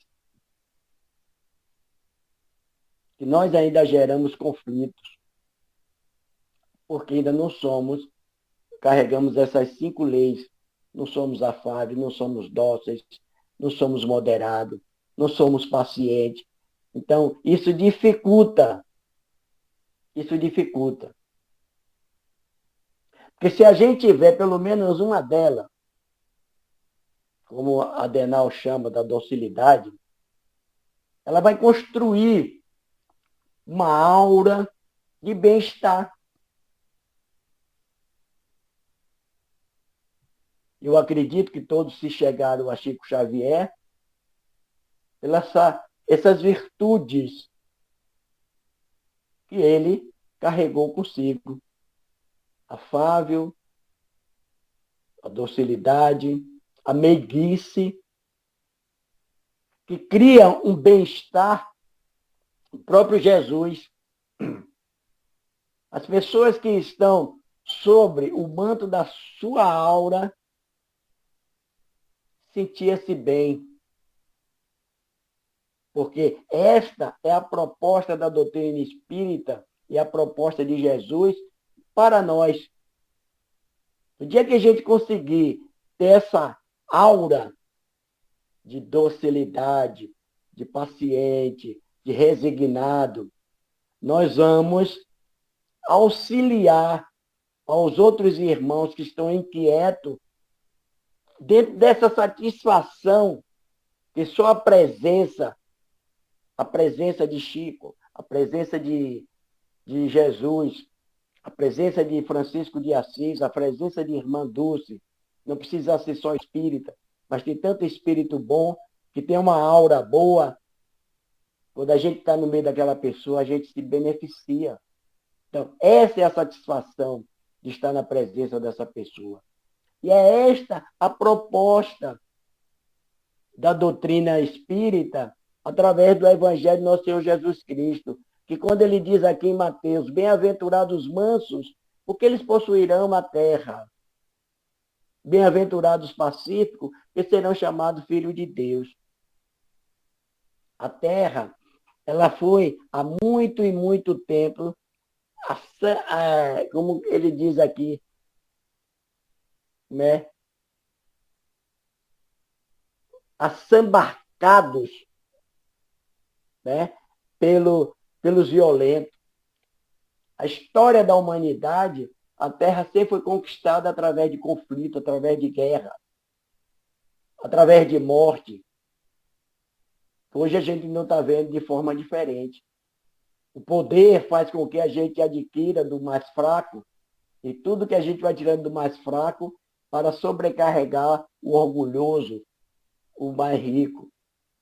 E nós ainda geramos conflitos, porque ainda não somos, carregamos essas 5 leis. Não somos afáveis, não somos dóceis, não somos moderados, não somos pacientes. Então, isso dificulta. Isso dificulta. Porque se a gente tiver pelo menos uma delas, como a Adenal chama da docilidade, ela vai construir uma aura de bem-estar. Eu acredito que todos se chegaram a Chico Xavier pelas essas virtudes que ele carregou consigo. Afável, a docilidade, a meiguice, que cria um bem-estar. O próprio Jesus. As pessoas que estão sobre o manto da sua aura sentia-se bem. Porque esta é a proposta da doutrina espírita e a proposta de Jesus para nós. No dia que a gente conseguir ter essa aura de docilidade, de paciente, de resignado, nós vamos auxiliar aos outros irmãos que estão inquietos dentro dessa satisfação que só a presença de Chico, a presença de Jesus, a presença de Francisco de Assis, a presença de Irmã Dulce, não precisa ser só espírita, mas tem tanto espírito bom, que tem uma aura boa. Quando a gente está no meio daquela pessoa, a gente se beneficia. Então, essa é a satisfação de estar na presença dessa pessoa. E é esta a proposta da doutrina espírita através do Evangelho de Nosso Senhor Jesus Cristo, que quando ele diz aqui em Mateus, bem-aventurados mansos, porque eles possuirão a terra. Bem-aventurados pacíficos, que serão chamados filhos de Deus. A terra, ela foi há muito e muito tempo, como ele diz aqui, né? Assambarcados, né? Pelos violentos. A história da humanidade, a Terra sempre foi conquistada através de conflito, através de guerra, através de morte. Hoje a gente não está vendo de forma diferente. O poder faz com que a gente adquira do mais fraco, e tudo que a gente vai tirando do mais fraco para sobrecarregar o orgulhoso, o mais rico.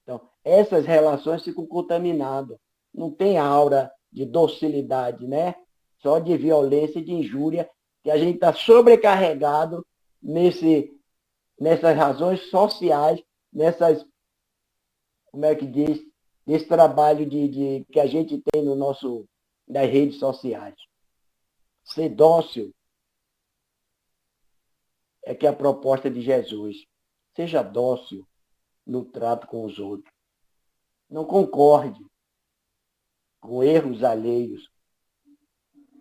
Então, essas relações ficam contaminadas. Não tem aura de docilidade, né? Só de violência e de injúria, que a gente está sobrecarregado nessas razões sociais, nessas, como é que diz, nesse trabalho que a gente tem nas redes sociais. Ser dócil é que é a proposta de Jesus. Seja dócil no trato com os outros. Não concorde com erros alheios,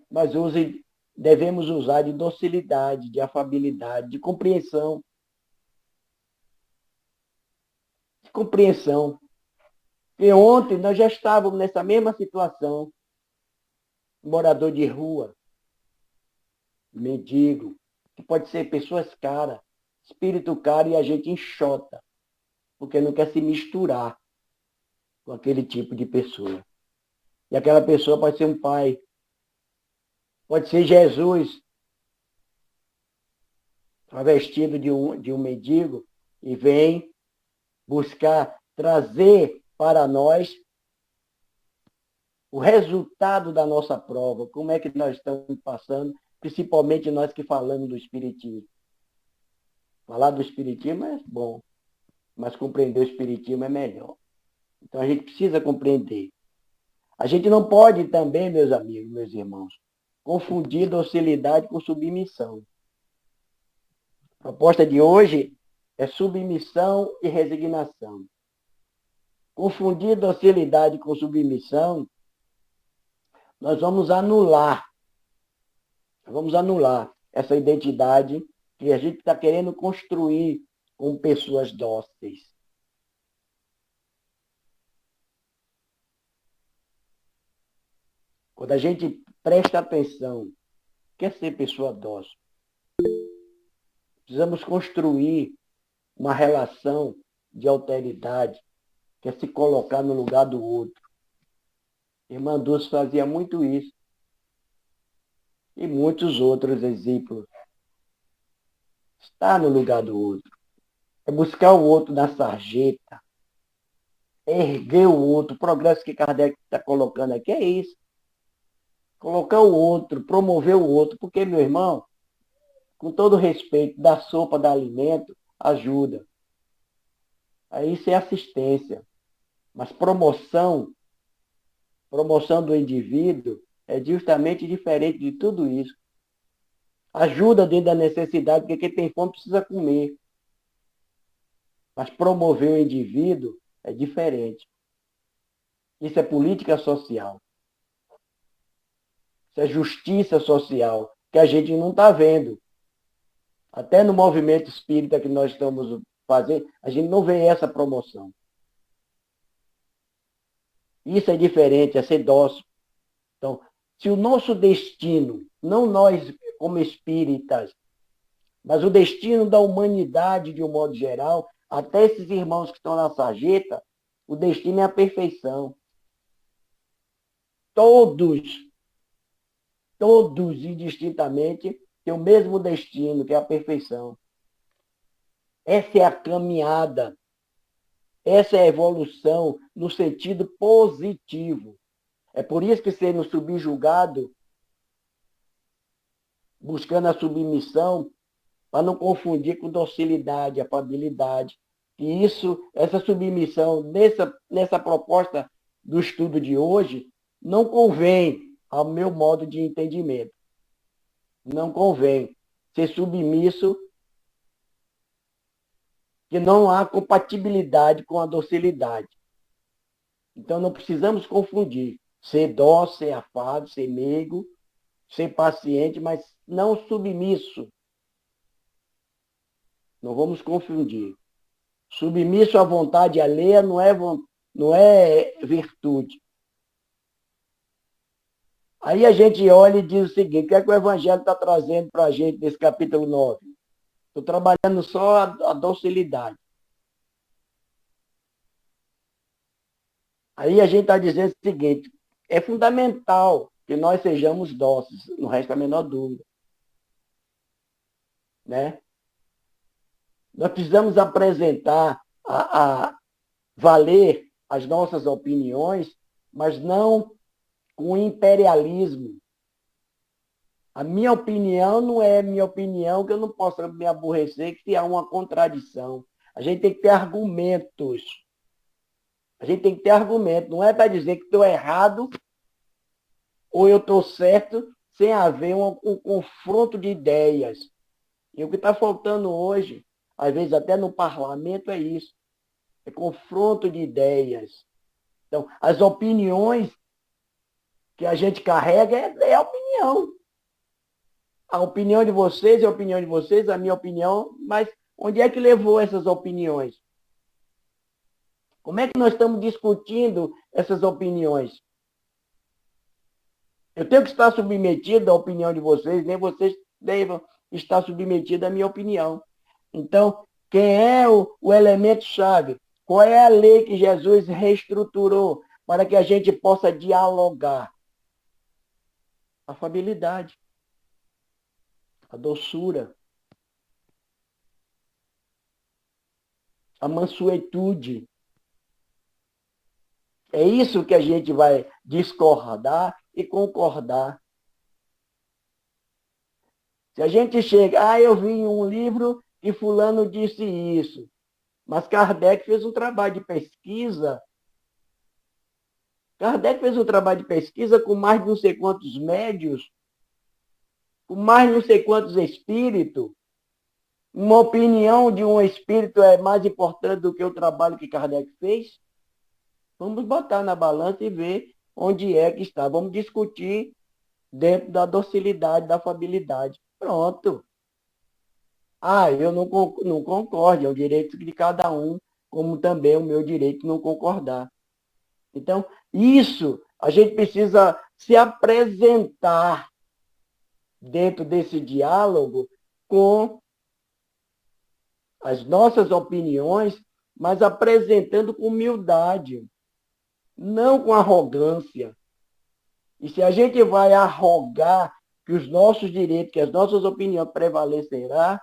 mas devemos usar de docilidade, de afabilidade, de compreensão. De compreensão. E ontem nós já estávamos nessa mesma situação. Morador de rua, mendigo, que pode ser pessoas caras, espírito caro, e a gente enxota, porque não quer se misturar com aquele tipo de pessoa. E aquela pessoa pode ser um pai, pode ser Jesus, travestido de um mendigo, e vem buscar trazer para nós o resultado da nossa prova, como é que nós estamos passando, principalmente nós que falamos do Espiritismo. Falar do Espiritismo é bom, mas compreender o Espiritismo é melhor. Então a gente precisa compreender. A gente não pode também, meus amigos, meus irmãos, confundir docilidade com submissão. A proposta de hoje é submissão e resignação. Confundir docilidade com submissão, nós vamos anular essa identidade que a gente está querendo construir com pessoas dóceis. Quando a gente presta atenção, quer ser pessoa dócil, precisamos construir uma relação de alteridade, que é se colocar no lugar do outro. Irmã Dulce fazia muito isso. E muitos outros exemplos. Estar no lugar do outro. É buscar o outro na sarjeta. É erguer o outro. O progresso que Kardec está colocando aqui é isso. Colocar o outro, promover o outro. Porque, meu irmão, com todo respeito, dar sopa, dar alimento, ajuda. Aí isso é assistência. Mas promoção do indivíduo é justamente diferente de tudo isso. Ajuda dentro da necessidade, porque quem tem fome precisa comer. Mas promover o indivíduo é diferente. Isso é política social. Isso é justiça social, que a gente não está vendo. Até no movimento espírita que nós estamos fazendo, a gente não vê essa promoção. Isso é diferente, é ser dócil. Então, se o nosso destino, não nós como espíritas, mas o destino da humanidade de um modo geral, até esses irmãos que estão na sarjeta, o destino é a perfeição. Todos, indistintamente, têm o mesmo destino, que é a perfeição. Essa é a caminhada. Essa é a evolução no sentido positivo. É por isso que sendo subjugado, buscando a submissão, para não confundir com docilidade, afabilidade. E essa submissão, nessa proposta do estudo de hoje, não convém ao meu modo de entendimento. Não convém ser submisso, que não há compatibilidade com a docilidade. Então não precisamos confundir. Ser dócil, ser afado, ser meigo, ser paciente, mas não submisso. Não vamos confundir. Submisso à vontade alheia não é virtude. Aí a gente olha e diz o seguinte: o que é que o Evangelho está trazendo para a gente nesse capítulo 9? Estou trabalhando só a docilidade. Aí a gente está dizendo o seguinte: é fundamental que nós sejamos dóceis, não resta a menor dúvida. Né? Nós precisamos apresentar, valer as nossas opiniões, mas não com imperialismo. A minha opinião não é minha opinião, que eu não posso me aborrecer se há uma contradição. A gente tem que ter argumentos. Não é para dizer que estou errado ou eu estou certo, sem haver um confronto de ideias. E o que está faltando hoje, às vezes até no parlamento, é isso. É confronto de ideias. Então, as opiniões que a gente carrega é a opinião. A opinião de vocês é a opinião de vocês, a minha opinião, mas onde é que levou essas opiniões? Como é que nós estamos discutindo essas opiniões? Eu tenho que estar submetido à opinião de vocês, nem vocês devem estar submetidos à minha opinião. Então, quem é o elemento-chave? Qual é a lei que Jesus reestruturou para que a gente possa dialogar? A afabilidade, a doçura, a mansuetude. É isso que a gente vai discordar e concordar. Se a gente chega, eu vi em um livro que fulano disse isso, mas Kardec fez um trabalho de pesquisa. Kardec fez um trabalho de pesquisa com mais de não sei quantos médios, com mais de não sei quantos espíritos. Uma opinião de um espírito é mais importante do que o trabalho que Kardec fez? Vamos botar na balança e ver onde é que está. Vamos discutir dentro da docilidade, da afabilidade. Pronto. Eu não concordo, é o direito de cada um, como também é o meu direito de não concordar. Então, isso, a gente precisa se apresentar dentro desse diálogo com as nossas opiniões, mas apresentando com humildade, não com arrogância. E se a gente vai arrogar que os nossos direitos, que as nossas opiniões prevalecerá,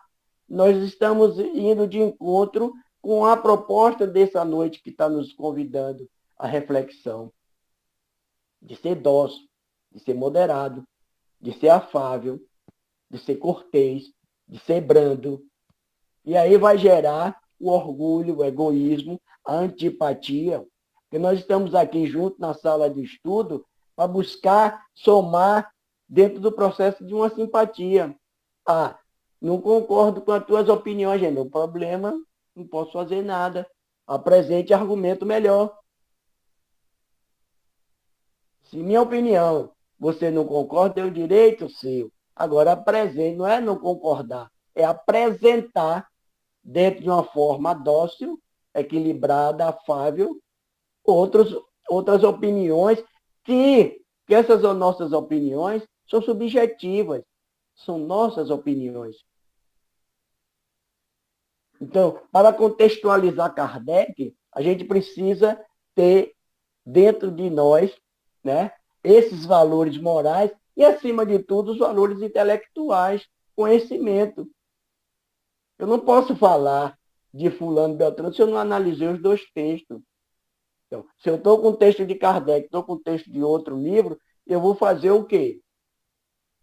nós estamos indo de encontro com a proposta dessa noite que está nos convidando à reflexão. De ser dócil, de ser moderado, de ser afável, de ser cortês, de ser brando. E aí vai gerar o orgulho, o egoísmo, a antipatia. Porque nós estamos aqui juntos na sala de estudo para buscar somar dentro do processo de uma simpatia. Não concordo com as tuas opiniões, gente. O problema, não posso fazer nada. Apresente argumento melhor. Se minha opinião você não concorda, é o direito seu. Agora, apresente, não é não concordar, é apresentar dentro de uma forma dócil, equilibrada, afável, outras opiniões que essas nossas opiniões são subjetivas, são nossas opiniões. Então, para contextualizar Kardec, a gente precisa ter dentro de nós, né, esses valores morais e, acima de tudo, os valores intelectuais, conhecimento. Eu não posso falar de fulano Beltrano se eu não analisei os dois textos. Então, se eu estou com o texto de Kardec, estou com o texto de outro livro, eu vou fazer o quê?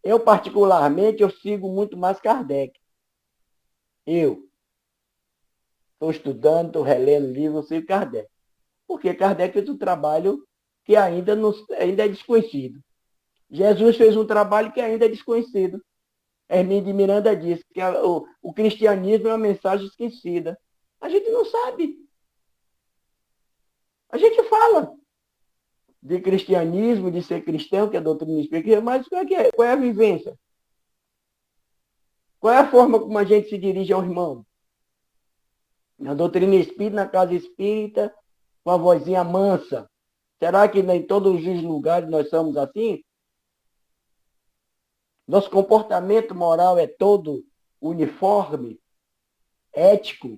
Eu, particularmente, eu sigo muito mais Kardec. Eu estou estudando, estou relendo livro, eu sigo Kardec. Porque Kardec fez um trabalho que ainda é desconhecido. Jesus fez um trabalho que ainda é desconhecido. Hermínio de Miranda disse que o cristianismo é uma mensagem esquecida. A gente não sabe. A gente fala de cristianismo, de ser cristão, que é a doutrina espírita, mas qual é a vivência? Qual é a forma como a gente se dirige ao irmão? Na doutrina espírita, na casa espírita, com a vozinha mansa. Será que em todos os lugares nós somos assim? Nosso comportamento moral é todo uniforme, ético?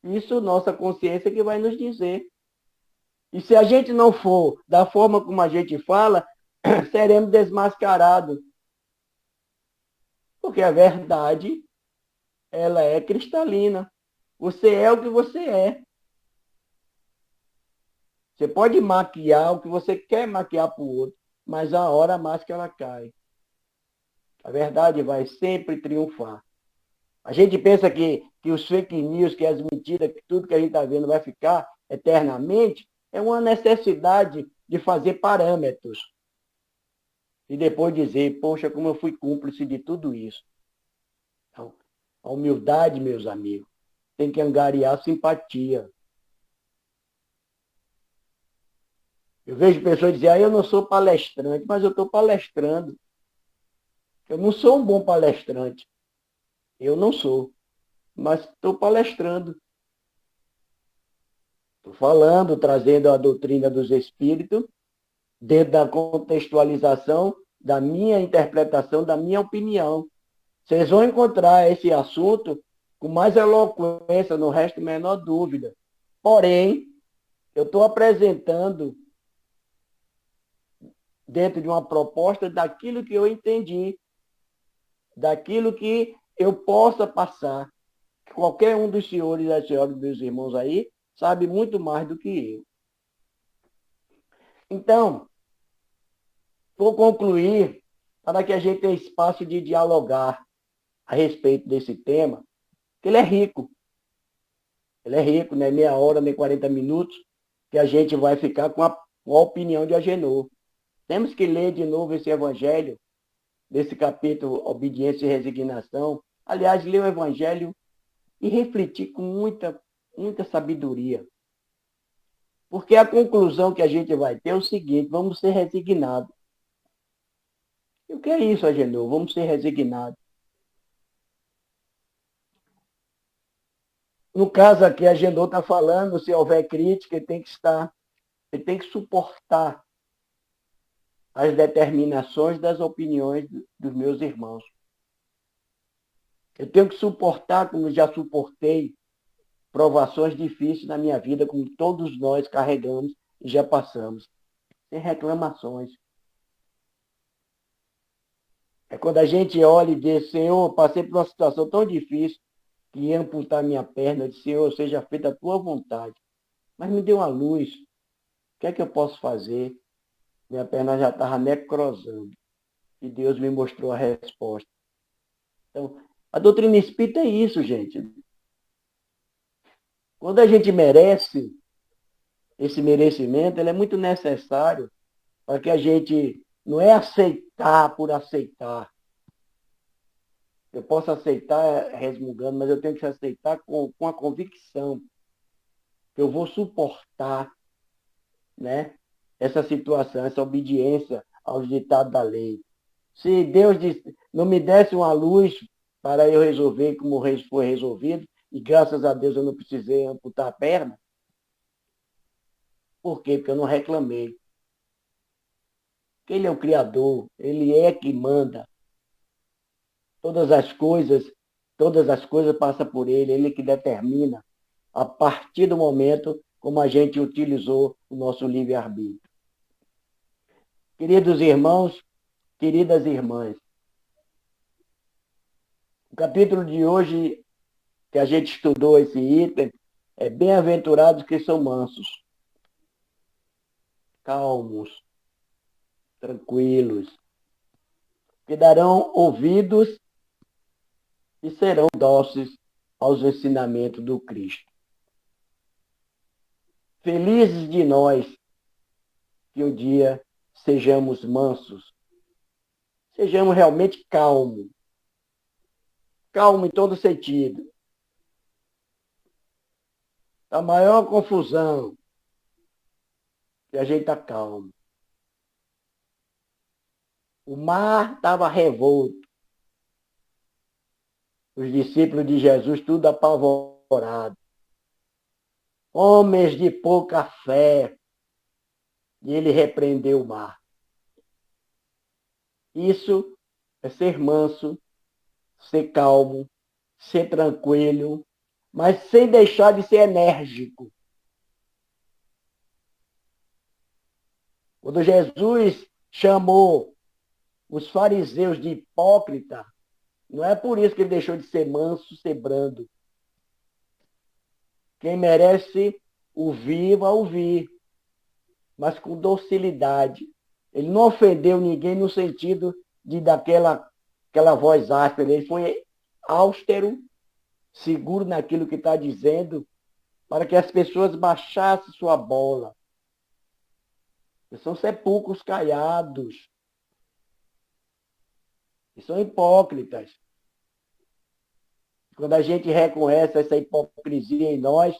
Isso nossa consciência que vai nos dizer. E se a gente não for da forma como a gente fala, seremos desmascarados. Porque a verdade, ela é cristalina. Você é o que você é. Você pode maquiar o que você quer maquiar para o outro, mas a hora a máscara cai. A verdade vai sempre triunfar. A gente pensa que os fake news, que as mentiras, que tudo que a gente está vendo vai ficar eternamente, é uma necessidade de fazer parâmetros. E depois dizer, poxa, como eu fui cúmplice de tudo isso. Então, a humildade, meus amigos, tem que angariar simpatia. Eu vejo pessoas dizer, eu não sou palestrante, mas eu estou palestrando. Eu não sou um bom palestrante. Eu não sou. Mas estou palestrando. Estou falando, trazendo a doutrina dos espíritos, dentro da contextualização da minha interpretação, da minha opinião. Vocês vão encontrar esse assunto com mais eloquência, não resta a menor dúvida. Porém, eu estou apresentando dentro de uma proposta daquilo que eu entendi, daquilo que eu possa passar. Qualquer um dos senhores e das senhoras, meus irmãos aí, sabe muito mais do que eu. Então, vou concluir para que a gente tenha espaço de dialogar a respeito desse tema, que ele é rico. Ele é rico, não é meia hora, nem 40 minutos, que a gente vai ficar com a opinião de Agenor. Temos que ler de novo esse evangelho, desse capítulo Obediência e Resignação. Aliás, ler o evangelho e refletir com muita sabedoria. Porque a conclusão que a gente vai ter é o seguinte: vamos ser resignados. E o que é isso, Agenor? Vamos ser resignados. No caso aqui, a Agenor está falando, se houver crítica, ele tem que suportar as determinações das opiniões dos meus irmãos. Eu tenho que suportar, como já suportei, provações difíceis na minha vida, como todos nós carregamos e já passamos, sem reclamações. É quando a gente olha e diz: Senhor, passei por uma situação tão difícil que ia amputar minha perna. Eu disse: Senhor, seja feita a tua vontade. Mas me deu uma luz. O que é que eu posso fazer? Minha perna já estava necrosando. E Deus me mostrou a resposta. Então, a doutrina espírita é isso, gente. Quando a gente merece esse merecimento, ele é muito necessário para que a gente não é aceitar por aceitar. Eu posso aceitar resmungando, mas eu tenho que aceitar com a convicção que eu vou suportar, né, essa situação, essa obediência aos ditados da lei. Se Deus não me desse uma luz para eu resolver como foi resolvido, e graças a Deus eu não precisei amputar a perna, por quê? Porque eu não reclamei. Porque Ele é o Criador, Ele é que manda. Todas as coisas passam por Ele que determina a partir do momento como a gente utilizou o nosso livre-arbítrio. Queridos irmãos, queridas irmãs, o capítulo de hoje que a gente estudou esse item é: bem-aventurados que são mansos, calmos, tranquilos, que darão ouvidos e serão dóceis aos ensinamentos do Cristo. Felizes de nós que um dia sejamos mansos, sejamos realmente calmos, calmo em todo sentido. A maior confusão, que a gente está calmo. O mar estava revolto. Os discípulos de Jesus tudo apavorado. Homens de pouca fé. E ele repreendeu o mar. Isso é ser manso, ser calmo, ser tranquilo, mas sem deixar de ser enérgico. Quando Jesus chamou os fariseus de hipócrita, não é por isso que ele deixou de ser manso, ser brando. Quem merece ouvir, vai ouvir, mas com docilidade. Ele não ofendeu ninguém no sentido de daquela voz áspera. Ele foi austero, seguro naquilo que está dizendo, para que as pessoas baixassem sua bola. Eles são sepulcros caiados. E são hipócritas. Quando a gente reconhece essa hipocrisia em nós,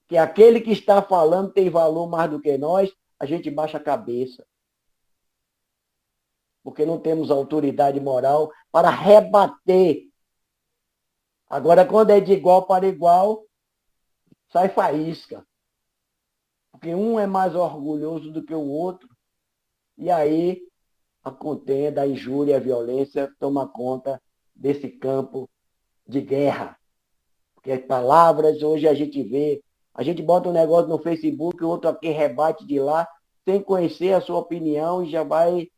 que aquele que está falando tem valor mais do que nós, a gente baixa a cabeça. Porque não temos autoridade moral para rebater. Agora, quando é de igual para igual, sai faísca. Porque um é mais orgulhoso do que o outro, e aí a contenda, a injúria, a violência toma conta desse campo de guerra. Porque as palavras, hoje a gente bota um negócio no Facebook, o outro aqui rebate de lá, sem conhecer a sua opinião e já vai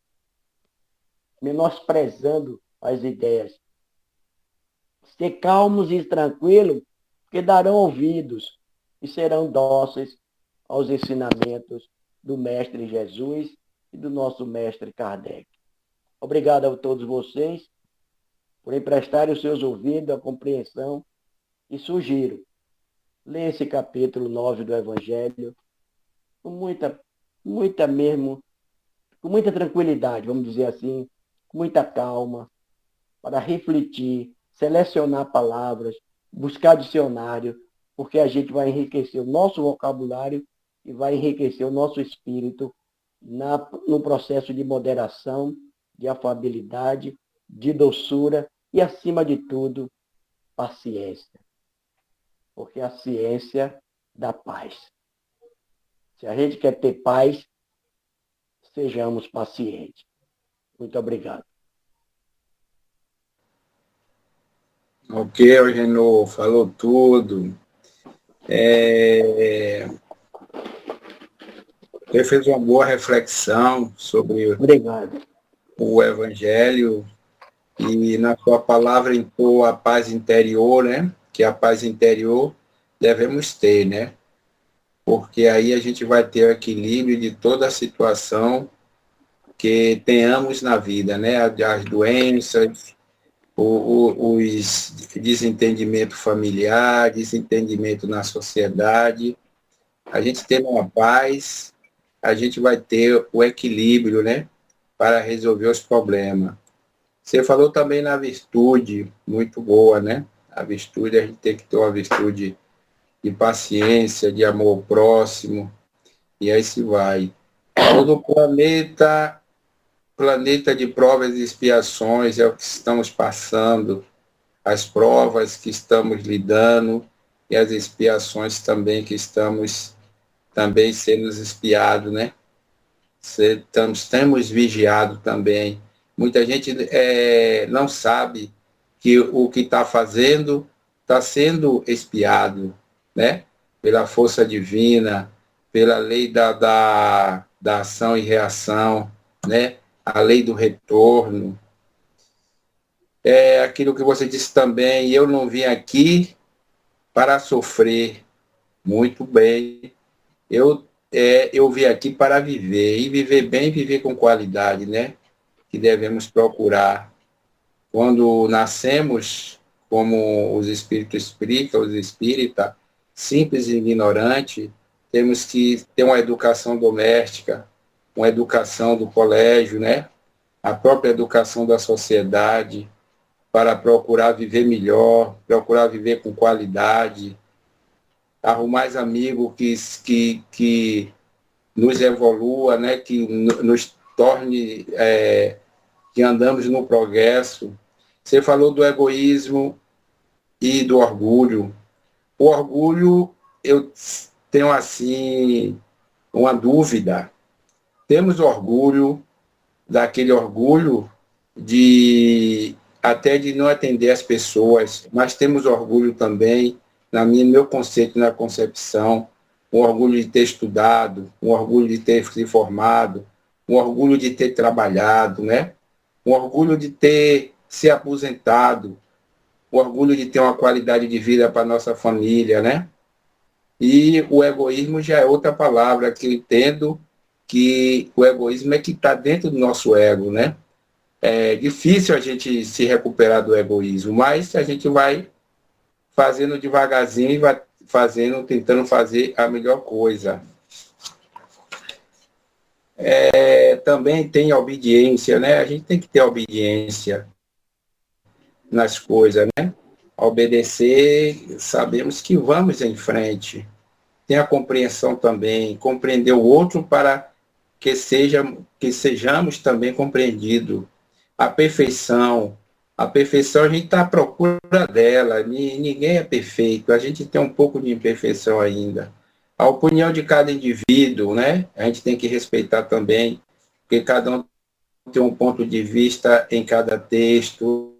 menosprezando as ideias. Ser calmos e tranquilos, que darão ouvidos e serão dóceis aos ensinamentos do Mestre Jesus e do nosso Mestre Kardec. Obrigado a todos vocês por emprestarem os seus ouvidos, a compreensão, e sugiro, leia esse capítulo 9 do Evangelho com com muita tranquilidade, vamos dizer assim, com muita calma, para refletir, selecionar palavras, buscar dicionário, porque a gente vai enriquecer o nosso vocabulário e vai enriquecer o nosso espírito no processo de moderação, de afabilidade, de doçura e, acima de tudo, paciência. Porque a ciência dá paz. Se a gente quer ter paz, sejamos pacientes. Muito obrigado. Ok, Eugenio, falou tudo. Você fez uma boa reflexão sobre Obrigado. o Evangelho e na sua palavra impor a paz interior, né? Que a paz interior devemos ter, né? Porque aí a gente vai ter o equilíbrio de toda a situação que tenhamos na vida, né? As doenças, os desentendimento familiar, desentendimento na sociedade. A gente tendo uma paz, a gente vai ter o equilíbrio, né? Para resolver os problemas. Você falou também na virtude, muito boa, né? A virtude, a gente tem que ter uma virtude de paciência, de amor ao próximo, e aí se vai. Falou do planeta de provas e expiações, é o que estamos passando, as provas que estamos lidando e as expiações também que estamos também sendo espiados, né? Temos vigiado também. Muita gente não sabe que o que está fazendo está sendo espiado, né? Pela força divina, pela lei da ação e reação, né? A lei do retorno. É aquilo que você disse também, eu não vim aqui para sofrer. Muito bem. Eu vim aqui para viver, e viver bem, viver com qualidade, né? Que devemos procurar. Quando nascemos, como os espíritos explicam, os espíritas, simples e ignorante, temos que ter uma educação doméstica, uma educação do colégio, né? A própria educação da sociedade, para procurar viver melhor, procurar viver com qualidade, arrumar amigos que nos evolua, né? Que nos torne, que andamos no progresso. Você falou do egoísmo e do orgulho. O orgulho, eu tenho assim uma dúvida. Temos orgulho, daquele orgulho de até de não atender as pessoas, mas temos orgulho também, no meu conceito, na concepção, um orgulho de ter estudado, um orgulho de ter se formado, um orgulho de ter trabalhado, né? Um orgulho de ter se aposentado, um orgulho de ter uma qualidade de vida para nossa família, né? E o egoísmo já é outra palavra que eu entendo que o egoísmo é que está dentro do nosso ego, né? É difícil a gente se recuperar do egoísmo, mas a gente vai fazendo devagarzinho e vai tentando fazer a melhor coisa. Também tem a obediência, né? A gente tem que ter obediência nas coisas, né? Obedecer, sabemos que vamos em frente. Tem a compreensão também, compreender o outro para que sejamos também compreendidos. A perfeição, A perfeição a gente está à procura dela, ninguém é perfeito, a gente tem um pouco de imperfeição ainda. A opinião de cada indivíduo, né? A gente tem que respeitar também, porque cada um tem um ponto de vista em cada texto,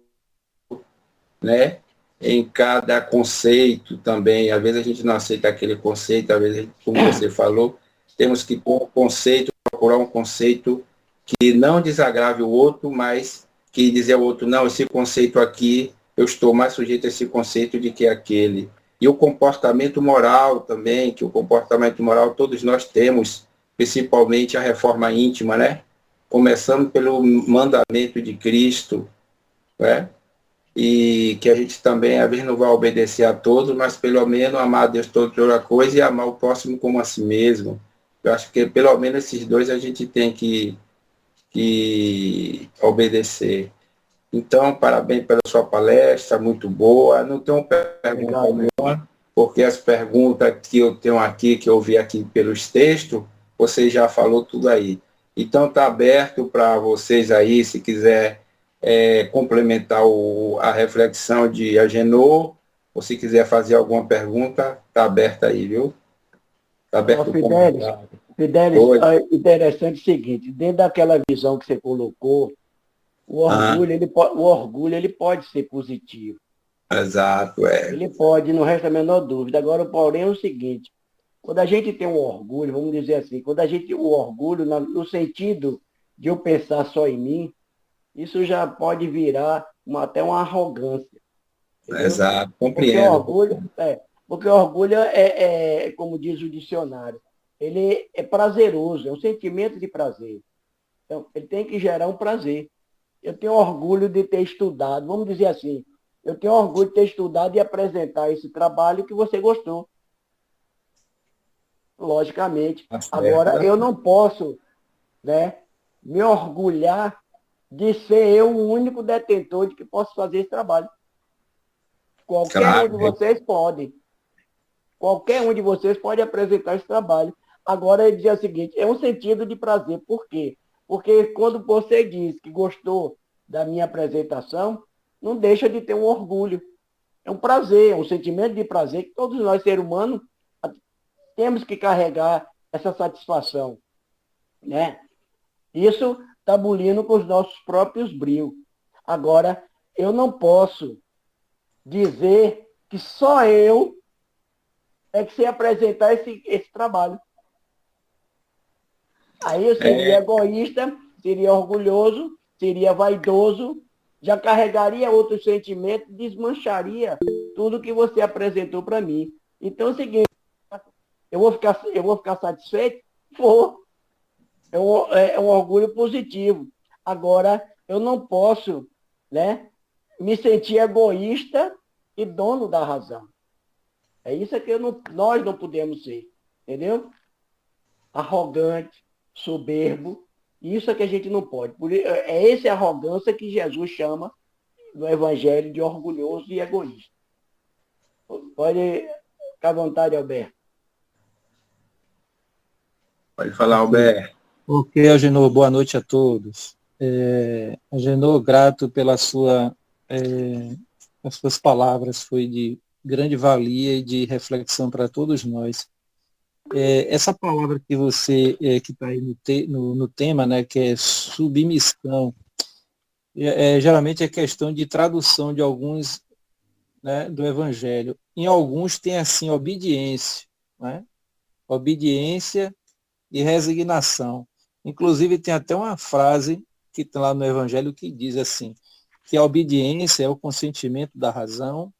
né? Em cada conceito também. Às vezes a gente não aceita aquele conceito, às vezes, como você falou, temos que pôr um conceito, procurar um conceito que não desagrave o outro, mas que dizer ao outro, não, esse conceito aqui, eu estou mais sujeito a esse conceito de que aquele. E o comportamento moral também, que o comportamento moral todos nós temos, principalmente a reforma íntima, né? Começando pelo mandamento de Cristo, né? E que a gente também, às vezes, não vai obedecer a todos, mas pelo menos amar a Deus toda coisa e amar o próximo como a si mesmo. Eu acho que pelo menos esses dois a gente tem que obedecer. Então, parabéns pela sua palestra, muito boa. Não tenho pergunta nenhuma, porque as perguntas que eu tenho aqui, que eu vi aqui pelos textos, você já falou tudo aí. Então, está aberto para vocês aí, se quiser complementar a reflexão de Agenor, ou se quiser fazer alguma pergunta, está aberta aí, viu? Está aberto o comentário. Fidelis, interessante o seguinte, dentro daquela visão que você colocou, o orgulho ele pode ser positivo. Exato, Ele pode, não resta a menor dúvida. Agora, porém, é o seguinte, quando a gente tem um orgulho, vamos dizer assim, quando a gente tem um orgulho no sentido de eu pensar só em mim, isso já pode virar até uma arrogância. Entendeu? Exato, compreendo. compreendo. Porque o orgulho como diz o dicionário, ele é prazeroso, é um sentimento de prazer. Então, ele tem que gerar um prazer. Eu tenho orgulho de ter estudado, vamos dizer assim, eu tenho orgulho de ter estudado e apresentar esse trabalho que você gostou. Logicamente. Agora, eu não posso, né, me orgulhar de ser eu o único detentor de que posso fazer esse trabalho. Qualquer um de vocês pode. Qualquer um de vocês pode apresentar esse trabalho. Agora, ele diz o seguinte, é um sentido de prazer. Por quê? Porque quando você diz que gostou da minha apresentação, não deixa de ter um orgulho. É um prazer, é um sentimento de prazer que todos nós, seres humanos, temos que carregar essa satisfação. Né? Isso está bulindo com os nossos próprios brios. Agora, eu não posso dizer que só eu é que sei apresentar esse trabalho. Aí eu seria egoísta, seria orgulhoso, seria vaidoso, já carregaria outros sentimentos, desmancharia tudo que você apresentou para mim. Então é o seguinte, eu vou ficar satisfeito? Vou. É um orgulho positivo. Agora, eu não posso, né, me sentir egoísta e dono da razão. É isso que nós não podemos ser, entendeu? Arrogante, soberbo, isso é que a gente não pode. É essa arrogância que Jesus chama no Evangelho de orgulhoso e egoísta. Pode ficar à vontade, Alberto. Pode falar, Alberto. Ok, Agenor, boa noite a todos. Agenor, grato pelas suas palavras, foi de grande valia e de reflexão para todos nós. Essa palavra que você, que está aí no tema, né, que é submissão, geralmente é questão de tradução de alguns, né, do Evangelho. Em alguns tem assim, obediência, né? Obediência e resignação. Inclusive tem até uma frase que está lá no Evangelho que diz assim, que a obediência é o consentimento da razão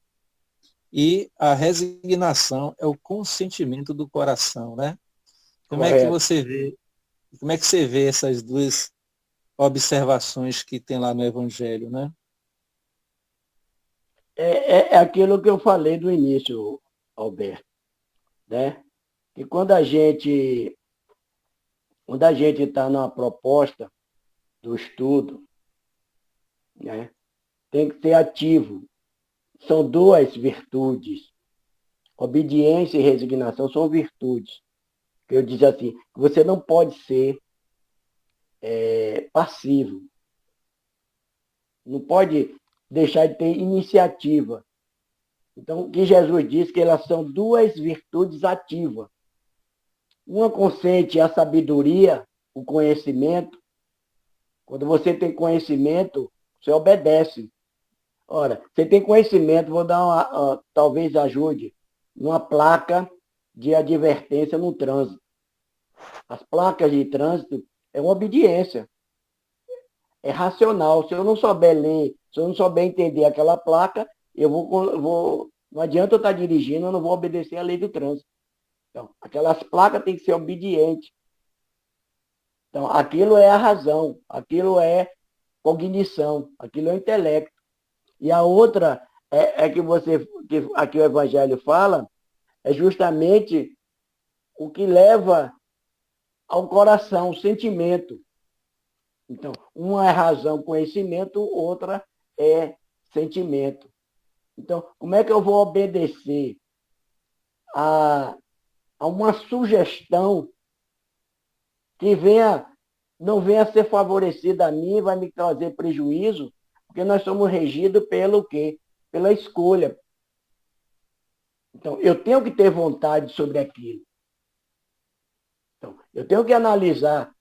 e a resignação é o consentimento do coração, né? Como é que você vê essas duas observações que tem lá no Evangelho, né? É aquilo que eu falei do início, Alberto, né? Que quando a gente está numa proposta do estudo, né, tem que ser ativo. São duas virtudes. Obediência e resignação são virtudes. Eu disse assim, você não pode ser passivo. Não pode deixar de ter iniciativa. Então, o que Jesus diz que elas são duas virtudes ativas. Uma consente a sabedoria, o conhecimento. Quando você tem conhecimento, você obedece. Ora, você tem conhecimento, vou dar talvez ajude, uma placa de advertência no trânsito. As placas de trânsito é uma obediência. É racional. Se eu não souber ler, se eu não souber entender aquela placa, não adianta eu estar dirigindo, eu não vou obedecer à lei do trânsito. Então, aquelas placas têm que ser obedientes. Então, aquilo é a razão, aquilo é cognição, aquilo é o intelecto. E a outra que aqui o Evangelho fala, é justamente o que leva ao coração, o sentimento. Então, uma é razão, conhecimento, outra é sentimento. Então, como é que eu vou obedecer a uma sugestão que não venha a ser favorecida a mim, vai me trazer prejuízo, porque nós somos regidos pelo quê? Pela escolha. Então, eu tenho que ter vontade sobre aquilo. Então, eu tenho que analisar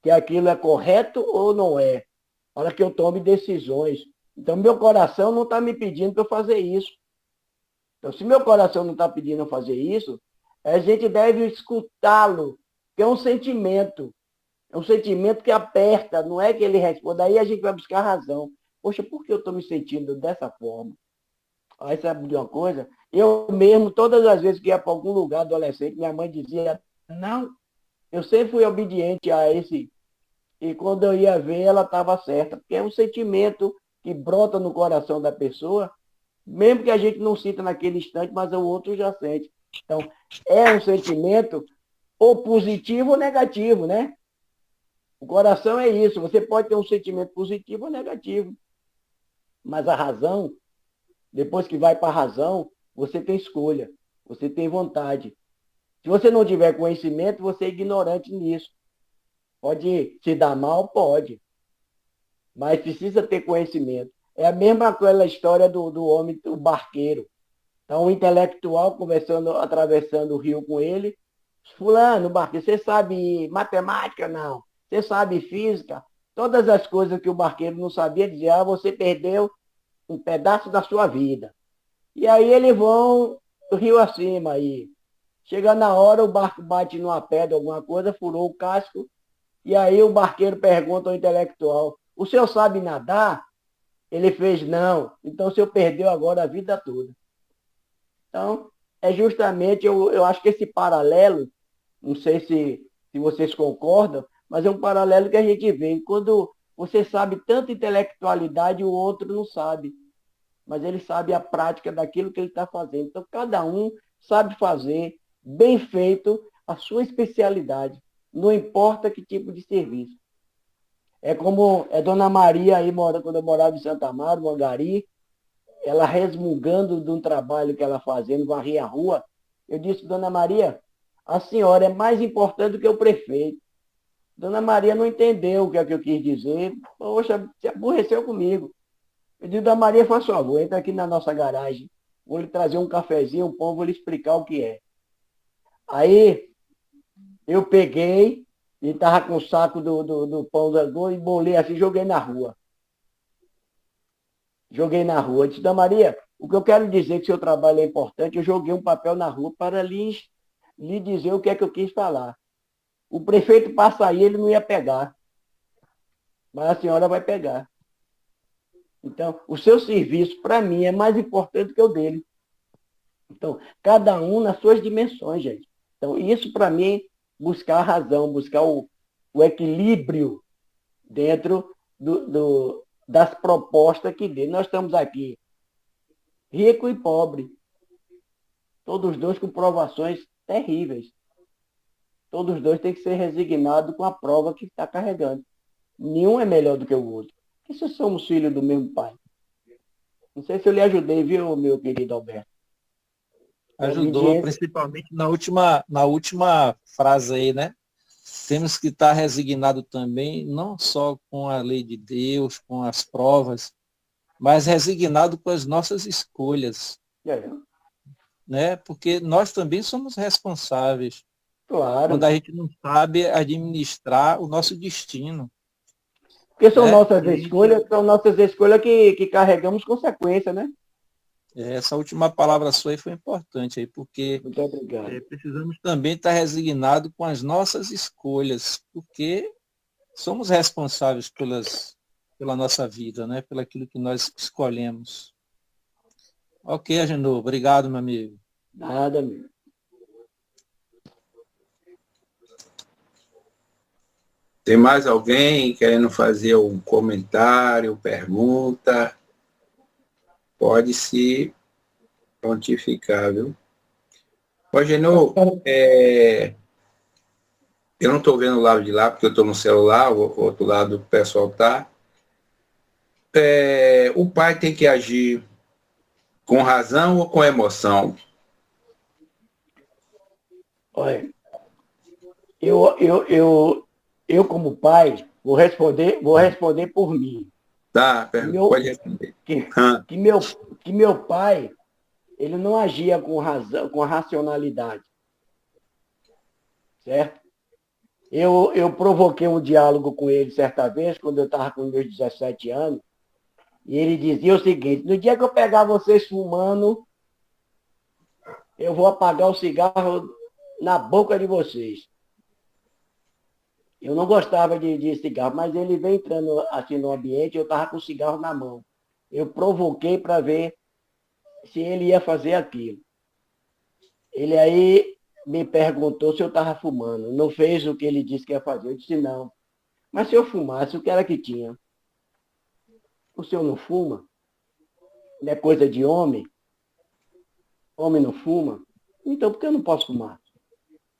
que aquilo é correto ou não é, para que eu tome decisões. Então, meu coração não está me pedindo para eu fazer isso. Então, se meu coração não está pedindo eu fazer isso, a gente deve escutá-lo, que é um sentimento. É um sentimento que aperta, não é que ele responda. Aí a gente vai buscar razão. Poxa, por que eu estou me sentindo dessa forma? Aí sabe de uma coisa? Eu mesmo, todas as vezes que ia para algum lugar adolescente, minha mãe dizia, não, eu sempre fui obediente a esse. E quando eu ia ver, ela estava certa. Porque é um sentimento que brota no coração da pessoa, mesmo que a gente não sinta naquele instante, mas o outro já sente. Então, é um sentimento ou positivo ou negativo, né? O coração é isso. Você pode ter um sentimento positivo ou negativo. Mas a razão, depois que vai para a razão, você tem escolha, você tem vontade. Se você não tiver conhecimento, você é ignorante nisso. Pode se dar mal? Pode. Mas precisa ter conhecimento. É a mesma aquela história do homem, do barqueiro. Então, o intelectual conversando, atravessando o rio com ele. Fulano, barqueiro, você sabe matemática? Não. Você sabe física? Todas as coisas que o barqueiro não sabia, dizia, você perdeu um pedaço da sua vida. E aí eles vão do rio acima aí. Chega na hora, o barco bate numa pedra, alguma coisa, furou o casco, e aí o barqueiro pergunta ao intelectual, o senhor sabe nadar? Ele fez, não. Então o senhor perdeu agora a vida toda. Então, é justamente, eu acho que esse paralelo, não sei se vocês concordam, mas é um paralelo que a gente vê. Quando você sabe tanta intelectualidade, o outro não sabe. Mas ele sabe a prática daquilo que ele está fazendo. Então, cada um sabe fazer, bem feito, a sua especialidade. Não importa que tipo de serviço. É como Dona Maria, aí, quando eu morava em Santa Amaro, Mangari, ela resmungando de um trabalho que ela fazendo, varria a rua. Eu disse, Dona Maria, a senhora é mais importante do que o prefeito. Dona Maria não entendeu o que é que eu quis dizer. Poxa, se aborreceu comigo. Eu disse, Dona Maria, faz favor, entra aqui na nossa garagem. Vou lhe trazer um cafezinho, um pão, vou lhe explicar o que é. Aí, eu peguei e estava com o saco do pão da dor e bolei assim, joguei na rua. Joguei na rua. Eu disse, Dona Maria, o que eu quero dizer que seu trabalho é importante, eu joguei um papel na rua para lhe dizer o que é que eu quis falar. O prefeito passa aí, ele não ia pegar. Mas a senhora vai pegar. Então, o seu serviço, para mim, é mais importante que o dele. Então, cada um nas suas dimensões, gente. Então, isso, para mim, buscar a razão, buscar o equilíbrio dentro das propostas que dê. Nós estamos aqui, rico e pobre, todos dois com provações terríveis. Todos dois têm que ser resignados com a prova que está carregando. Nenhum é melhor do que o outro. Porque se somos filhos do mesmo pai. Não sei se eu lhe ajudei, viu, meu querido Alberto? Ajudou, principalmente na última frase aí, né? Temos que estar resignados também, não só com a lei de Deus, com as provas, mas resignado com as nossas escolhas, É, né? Porque nós também somos responsáveis quando claro. a gente não sabe administrar o nosso destino, Porque né? E a gente, são nossas escolhas que carregamos consequência, né? essa última palavra sua aí foi importante aí, porque Muito obrigado. precisamos também estar resignados com as nossas escolhas, porque somos responsáveis pela nossa vida, né? Pelo aquilo que nós escolhemos. Ok, Agenor, obrigado, meu amigo. Nada, meu. Tem mais alguém querendo fazer um comentário, pergunta? Pode se prontificar, viu? Ô, Genô, eu não estou vendo o lado de lá, porque eu estou no celular, o outro lado o pessoal está. O pai tem que agir com razão ou com emoção? Olha, eu, eu, eu, eu como pai, vou responder por mim. Tá, Que meu, pode responder. que, que meu, que meu pai, ele não agia com razão, com racionalidade, certo? Eu provoquei um diálogo com ele certa vez, quando eu estava com meus 17 anos, e ele dizia o seguinte: no dia que eu pegar vocês fumando, eu vou apagar o cigarro na boca de vocês. Eu não gostava de cigarro, mas ele veio entrando assim no ambiente, eu estava com o cigarro na mão. Eu provoquei para ver se ele ia fazer aquilo. Ele aí me perguntou se eu estava fumando. Não fez o que ele disse que ia fazer. Eu disse não. Mas se eu fumasse, o que era que tinha? O senhor não fuma? Não é coisa de homem? Homem não fuma? Então por que eu não posso fumar?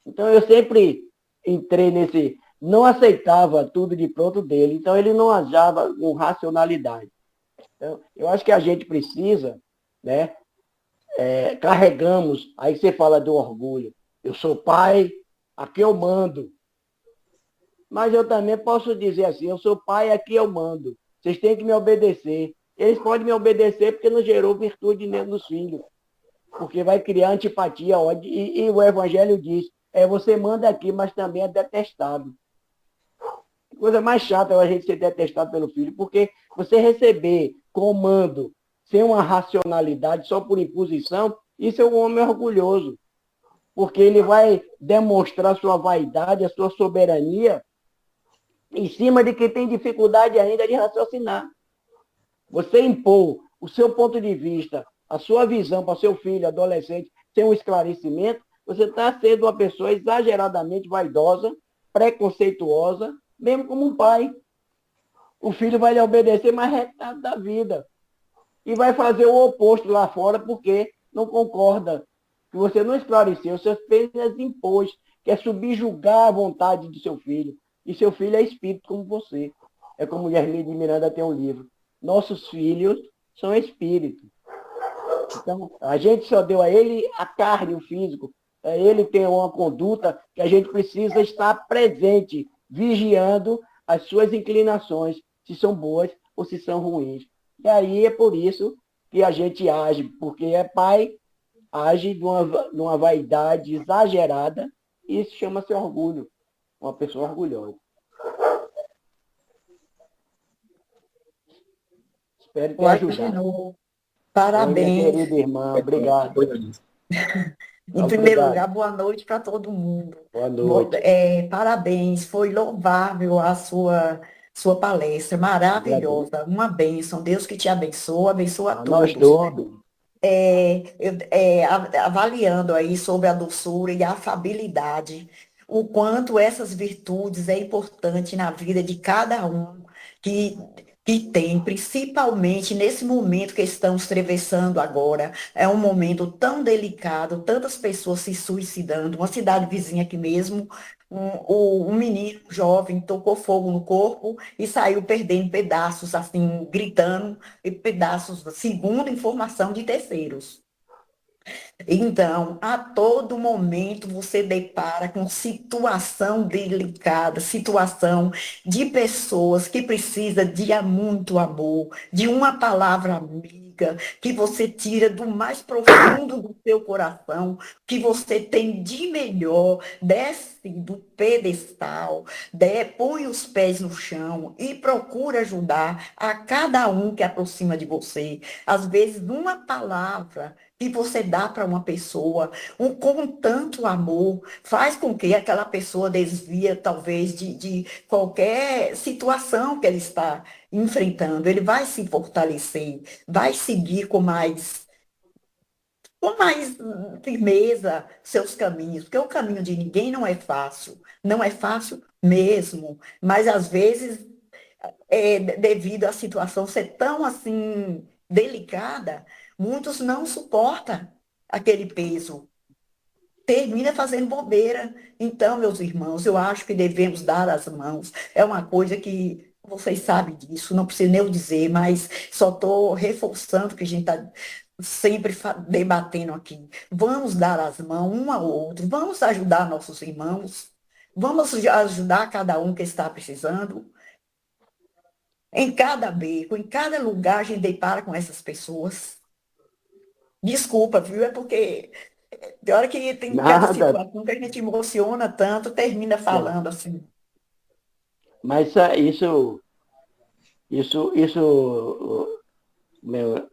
Então eu sempre entrei nesse. Não aceitava tudo de pronto dele. Então ele não agiava com racionalidade. Então, eu acho que a gente precisa, né? Carregamos, aí você fala do orgulho. Eu sou pai, aqui eu mando. Mas eu também posso dizer assim, eu sou pai, aqui eu mando. Vocês têm que me obedecer. Eles podem me obedecer porque não gerou virtude dentro dos filhos. Porque vai criar antipatia, ódio. E o Evangelho diz, você manda aqui, mas também é detestado. Coisa mais chata é a gente ser detestado pelo filho, porque você receber comando sem uma racionalidade, só por imposição, isso é um homem orgulhoso. Porque ele vai demonstrar sua vaidade, a sua soberania, em cima de quem tem dificuldade ainda de raciocinar. Você impor o seu ponto de vista, a sua visão para seu filho, adolescente, sem um esclarecimento, você está sendo uma pessoa exageradamente vaidosa, preconceituosa, mesmo como um pai. O filho vai lhe obedecer mais retado da vida. E vai fazer o oposto lá fora porque não concorda. Que você não esclareceu, você apenas impôs, quer subjugar a vontade do seu filho. E seu filho é espírito como você. É como Germine de Miranda tem um livro. Nossos filhos são espíritos. Então, a gente só deu a ele a carne, o físico. Ele tem uma conduta que a gente precisa estar presente, vigiando as suas inclinações, se são boas ou se são ruins. E aí é por isso que a gente age, porque é pai, age de uma vaidade exagerada, e isso chama-se orgulho, uma pessoa orgulhosa. Espero ter O ajudado. Agenor, Oi, minha parabéns. querida irmã, obrigado. Em primeiro Obrigado. lugar, boa noite para todo mundo. Boa noite. Parabéns, foi louvável a sua palestra, Agradeço. maravilhosa, uma bênção. Deus que te abençoe, abençoa a A nós todos. todos. Avaliando aí sobre a doçura e a afabilidade, o quanto essas virtudes é importante na vida de cada um que, que tem, principalmente nesse momento que estamos atravessando agora. É um momento tão delicado, tantas pessoas se suicidando. Uma cidade vizinha aqui mesmo, um menino jovem tocou fogo no corpo e saiu perdendo pedaços, assim, gritando, e pedaços, segundo informação de terceiros. Então, a todo momento você depara com situação delicada, situação de pessoas que precisam de muito amor, de uma palavra amiga, que você tira do mais profundo do seu coração, que você tem de melhor, desce do pedestal, põe os pés no chão e procura ajudar a cada um que aproxima de você. Às vezes, uma palavra que você dá para uma pessoa, com tanto amor, faz com que aquela pessoa desvia, talvez, de qualquer situação que ele está enfrentando. Ele vai se fortalecer, vai seguir com mais firmeza seus caminhos, porque o caminho de ninguém não é fácil mesmo, mas às vezes, devido à situação ser tão assim delicada, muitos não suportam aquele peso, termina fazendo bobeira. Então, meus irmãos, eu acho que devemos dar as mãos. É uma coisa que vocês sabem disso, não preciso nem eu dizer, mas só estou reforçando o que a gente está sempre debatendo aqui. Vamos dar as mãos um ao outro, vamos ajudar nossos irmãos, vamos ajudar cada um que está precisando. Em cada beco, em cada lugar, a gente depara com essas pessoas. Desculpa, viu? É porque tem hora que tem cada Nada, situação que a gente emociona tanto, termina é. falando assim. Mas isso, meu,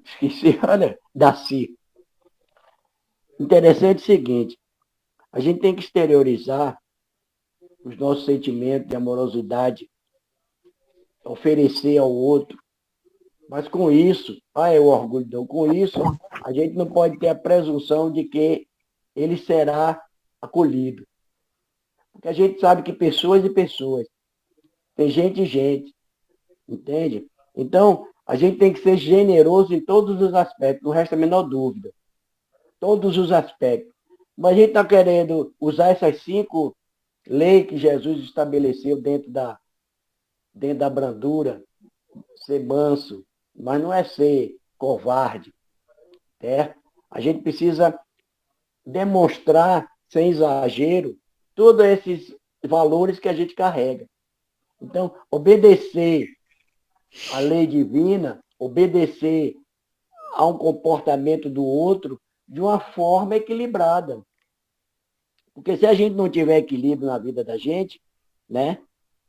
esqueci, olha, Daci. Interessante o seguinte, a gente tem que exteriorizar os nossos sentimentos de amorosidade, oferecer ao outro, mas com isso, é o orgulho, não, com isso, a gente não pode ter a presunção de que ele será acolhido. Porque a gente sabe que pessoas e pessoas, tem gente e gente, entende? Então, a gente tem que ser generoso em todos os aspectos, não resta a menor dúvida. Todos os aspectos. Mas a gente está querendo usar essas 5 leis que Jesus estabeleceu dentro da brandura, ser manso, mas não é ser covarde, certo? A gente precisa demonstrar, sem exagero, todos esses valores que a gente carrega. Então, obedecer à lei divina, obedecer a um comportamento do outro de uma forma equilibrada. Porque se a gente não tiver equilíbrio na vida da gente, né,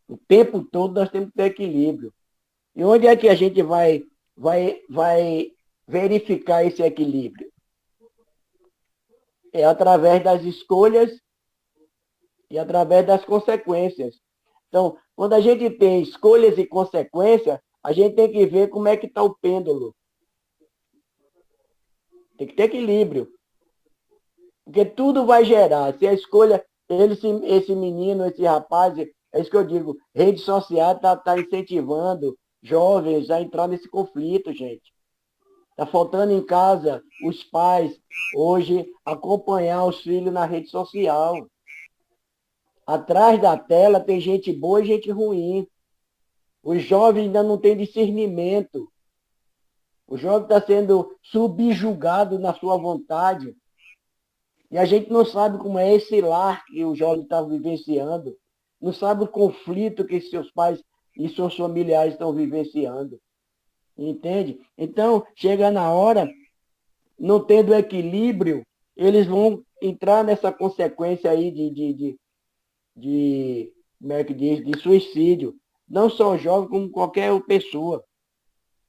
o tempo todo nós temos que ter equilíbrio. E onde é que a gente vai verificar esse equilíbrio? É através das escolhas e através das consequências. Então, quando a gente tem escolhas e consequências, a gente tem que ver como é que está o pêndulo. Tem que ter equilíbrio. Porque tudo vai gerar. Se a escolha, esse menino, esse rapaz, é isso que eu digo, rede social está incentivando jovens a entrar nesse conflito, gente. Está faltando em casa os pais, hoje, acompanhar os filhos na rede social. Atrás da tela tem gente boa e gente ruim. Os jovens ainda não têm discernimento. O jovem está sendo subjugado na sua vontade. E a gente não sabe como é esse lar que o jovem está vivenciando. Não sabe o conflito que seus pais e seus familiares estão vivenciando. Entende? Então, chega na hora, não tendo equilíbrio, eles vão entrar nessa consequência aí como é que diz, de suicídio. Não só o jovem, como qualquer pessoa.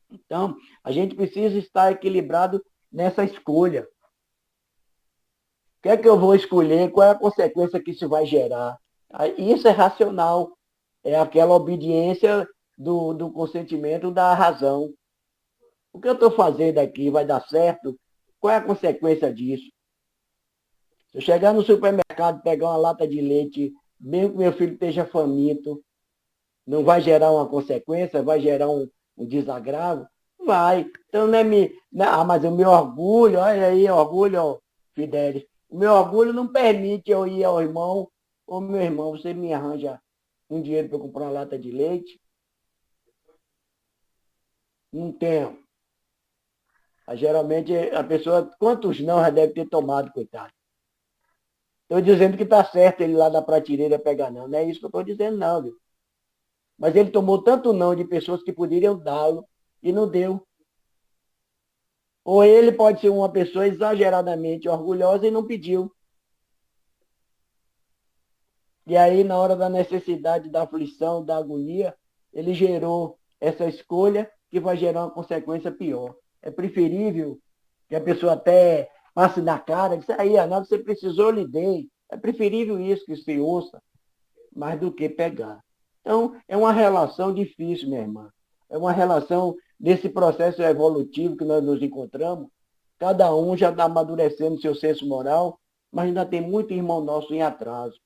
Então, a gente precisa estar equilibrado nessa escolha. O que é que eu vou escolher? Qual é a consequência que isso vai gerar? Isso é racional. É aquela obediência do consentimento da razão. O que eu estou fazendo aqui vai dar certo? Qual é a consequência disso? Se eu chegar no supermercado e pegar uma lata de leite, mesmo que meu filho esteja faminto, não vai gerar uma consequência? Vai gerar um desagravo? Vai. Então, não é me. Mas o meu orgulho, olha aí, orgulho, ó, Fidelis. O meu orgulho não permite eu ir ao irmão, ô meu irmão, você me arranja um dinheiro para comprar uma lata de leite? Não tenho. Mas, geralmente, a pessoa, quantos não já deve ter tomado, coitado? Estou dizendo que está certo ele lá na prateleira pegar não. Não é isso que eu estou dizendo, não, viu? Mas ele tomou tanto não de pessoas que poderiam dá-lo e não deu. Ou ele pode ser uma pessoa exageradamente orgulhosa e não pediu. E aí, na hora da necessidade, da aflição, da agonia, ele gerou essa escolha que vai gerar uma consequência pior. É preferível que a pessoa até passe na cara, diz, aí, Anábio, você precisou, eu lhe dei. É preferível isso que se ouça, mais do que pegar. Então, é uma relação difícil, minha irmã. É uma relação desse processo evolutivo que nós nos encontramos. Cada um já está amadurecendo seu senso moral, mas ainda tem muito irmão nosso em atraso.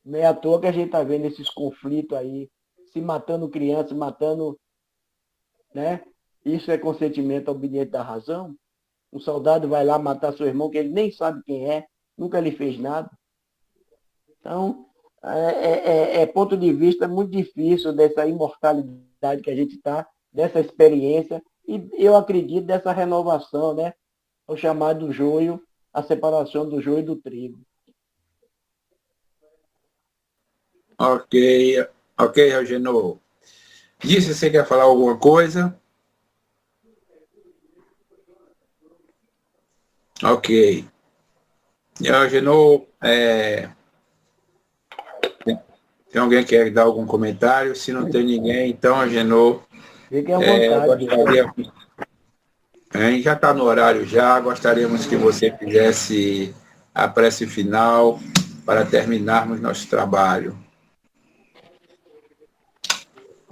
Não é à toa que a gente está vendo esses conflitos aí, se matando crianças, matando, né? Isso é consentimento obediente da razão? Um soldado vai lá matar seu irmão, que ele nem sabe quem é, nunca lhe fez nada. Então, é ponto de vista muito difícil dessa imortalidade que a gente está, dessa experiência, e eu acredito dessa renovação, né? O chamado joio, a separação do joio e do trigo. Ok, ok, Eugenio. Disse, você quer falar alguma coisa? Ok. Eugenio, tem alguém que quer dar algum comentário? Se não tem ninguém, então, Eugenio, Fiquem à vontade. gostaria, já está no horário já, gostaríamos que você fizesse a prece final para terminarmos nosso trabalho.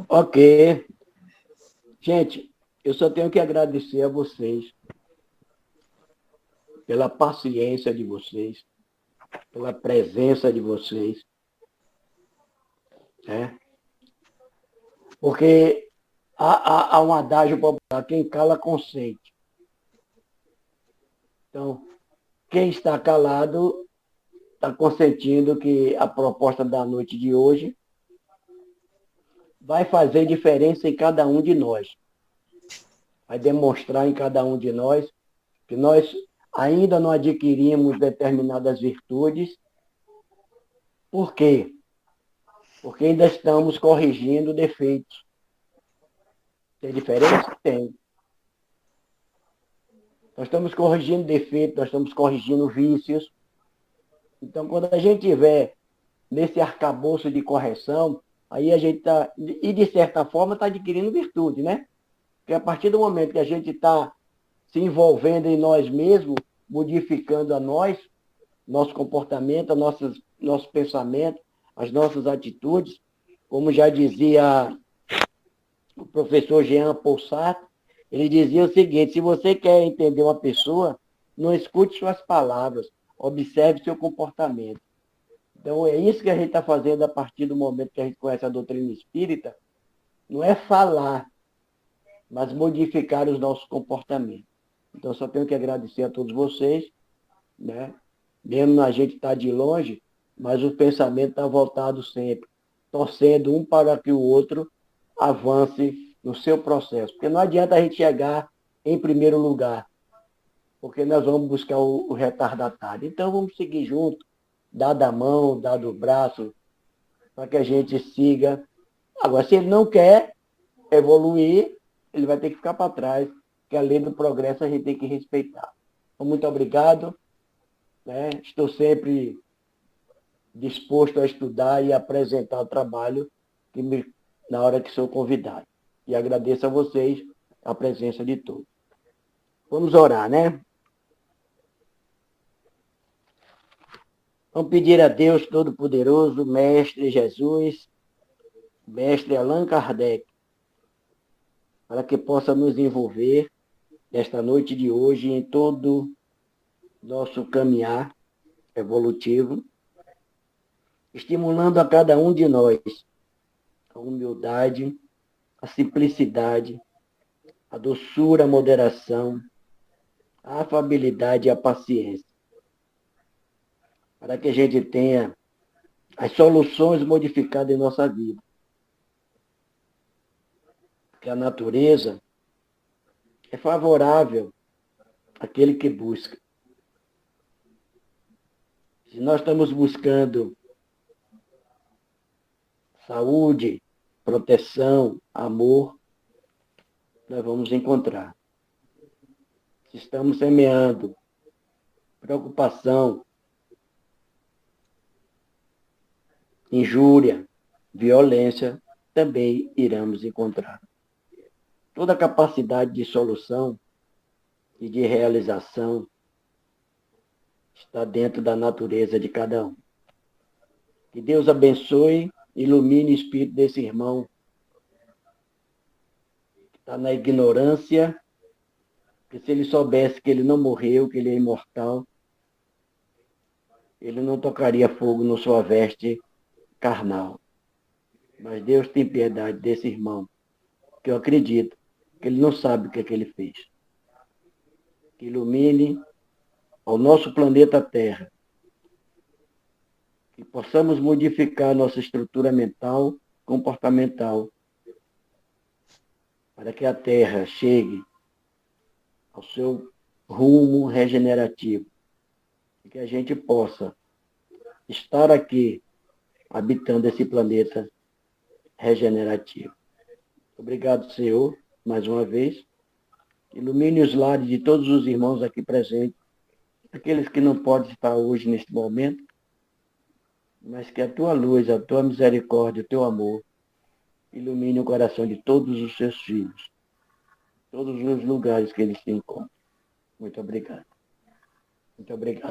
Ok. Gente, eu só tenho que agradecer a vocês pela paciência de vocês, pela presença de vocês, né? Porque há um adágio popular, quem cala consente. Então, quem está calado está consentindo que a proposta da noite de hoje vai fazer diferença em cada um de nós. Vai demonstrar em cada um de nós que nós ainda não adquirimos determinadas virtudes. Por quê? Porque ainda estamos corrigindo defeitos. Tem diferença? Tem. Nós estamos corrigindo defeitos, nós estamos corrigindo vícios. Então, quando a gente tiver nesse arcabouço de correção, aí a gente está, e de certa forma, está adquirindo virtude, né? Porque a partir do momento que a gente está se envolvendo em nós mesmos, modificando a nós, nosso comportamento, nosso pensamento, as nossas atitudes, como já dizia o professor Jean Paul Sartre, ele dizia o seguinte, se você quer entender uma pessoa, não escute suas palavras, observe seu comportamento. Então, é isso que a gente está fazendo a partir do momento que a gente conhece a doutrina espírita, não é falar, mas modificar os nossos comportamentos. Então, só tenho que agradecer a todos vocês, né? Mesmo a gente estar de longe, mas o pensamento está voltado sempre, torcendo um para que o outro avance no seu processo. Porque não adianta a gente chegar em primeiro lugar, porque nós vamos buscar o retardatário. Então, vamos seguir junto, dado a mão, dado o braço, para que a gente siga. Agora, se ele não quer evoluir, ele vai ter que ficar para trás, porque a lei do progresso a gente tem que respeitar. Então, muito obrigado. Né? Estou sempre disposto a estudar e apresentar o trabalho na hora que sou convidado. E agradeço a vocês a presença de todos. Vamos orar, né? Vamos pedir a Deus Todo-Poderoso, Mestre Jesus, Mestre Allan Kardec, para que possa nos envolver nesta noite de hoje em todo nosso caminhar evolutivo, estimulando a cada um de nós a humildade, a simplicidade, a doçura, a moderação, a afabilidade e a paciência, para que a gente tenha as soluções modificadas em nossa vida. que a natureza é favorável àquele que busca. Se nós estamos buscando saúde, proteção, amor, nós vamos encontrar. Se estamos semeando preocupação, injúria, violência, também iremos encontrar. Toda a capacidade de solução e de realização está dentro da natureza de cada um. Que Deus abençoe, ilumine o espírito desse irmão que está na ignorância, que se ele soubesse que ele não morreu, que ele é imortal, ele não tocaria fogo na sua veste carnal. Mas Deus tem piedade desse irmão, que eu acredito que ele não sabe o que é que ele fez. Que ilumine ao nosso planeta Terra, que possamos modificar nossa estrutura mental, comportamental, para que a Terra chegue ao seu rumo regenerativo e que a gente possa estar aqui habitando esse planeta regenerativo. Obrigado, Senhor, mais uma vez. Ilumine os lares de todos os irmãos aqui presentes, aqueles que não podem estar hoje neste momento, mas que a tua luz, a tua misericórdia, o teu amor ilumine o coração de todos os seus filhos, todos os lugares que eles se encontram. Muito obrigado. Muito obrigado.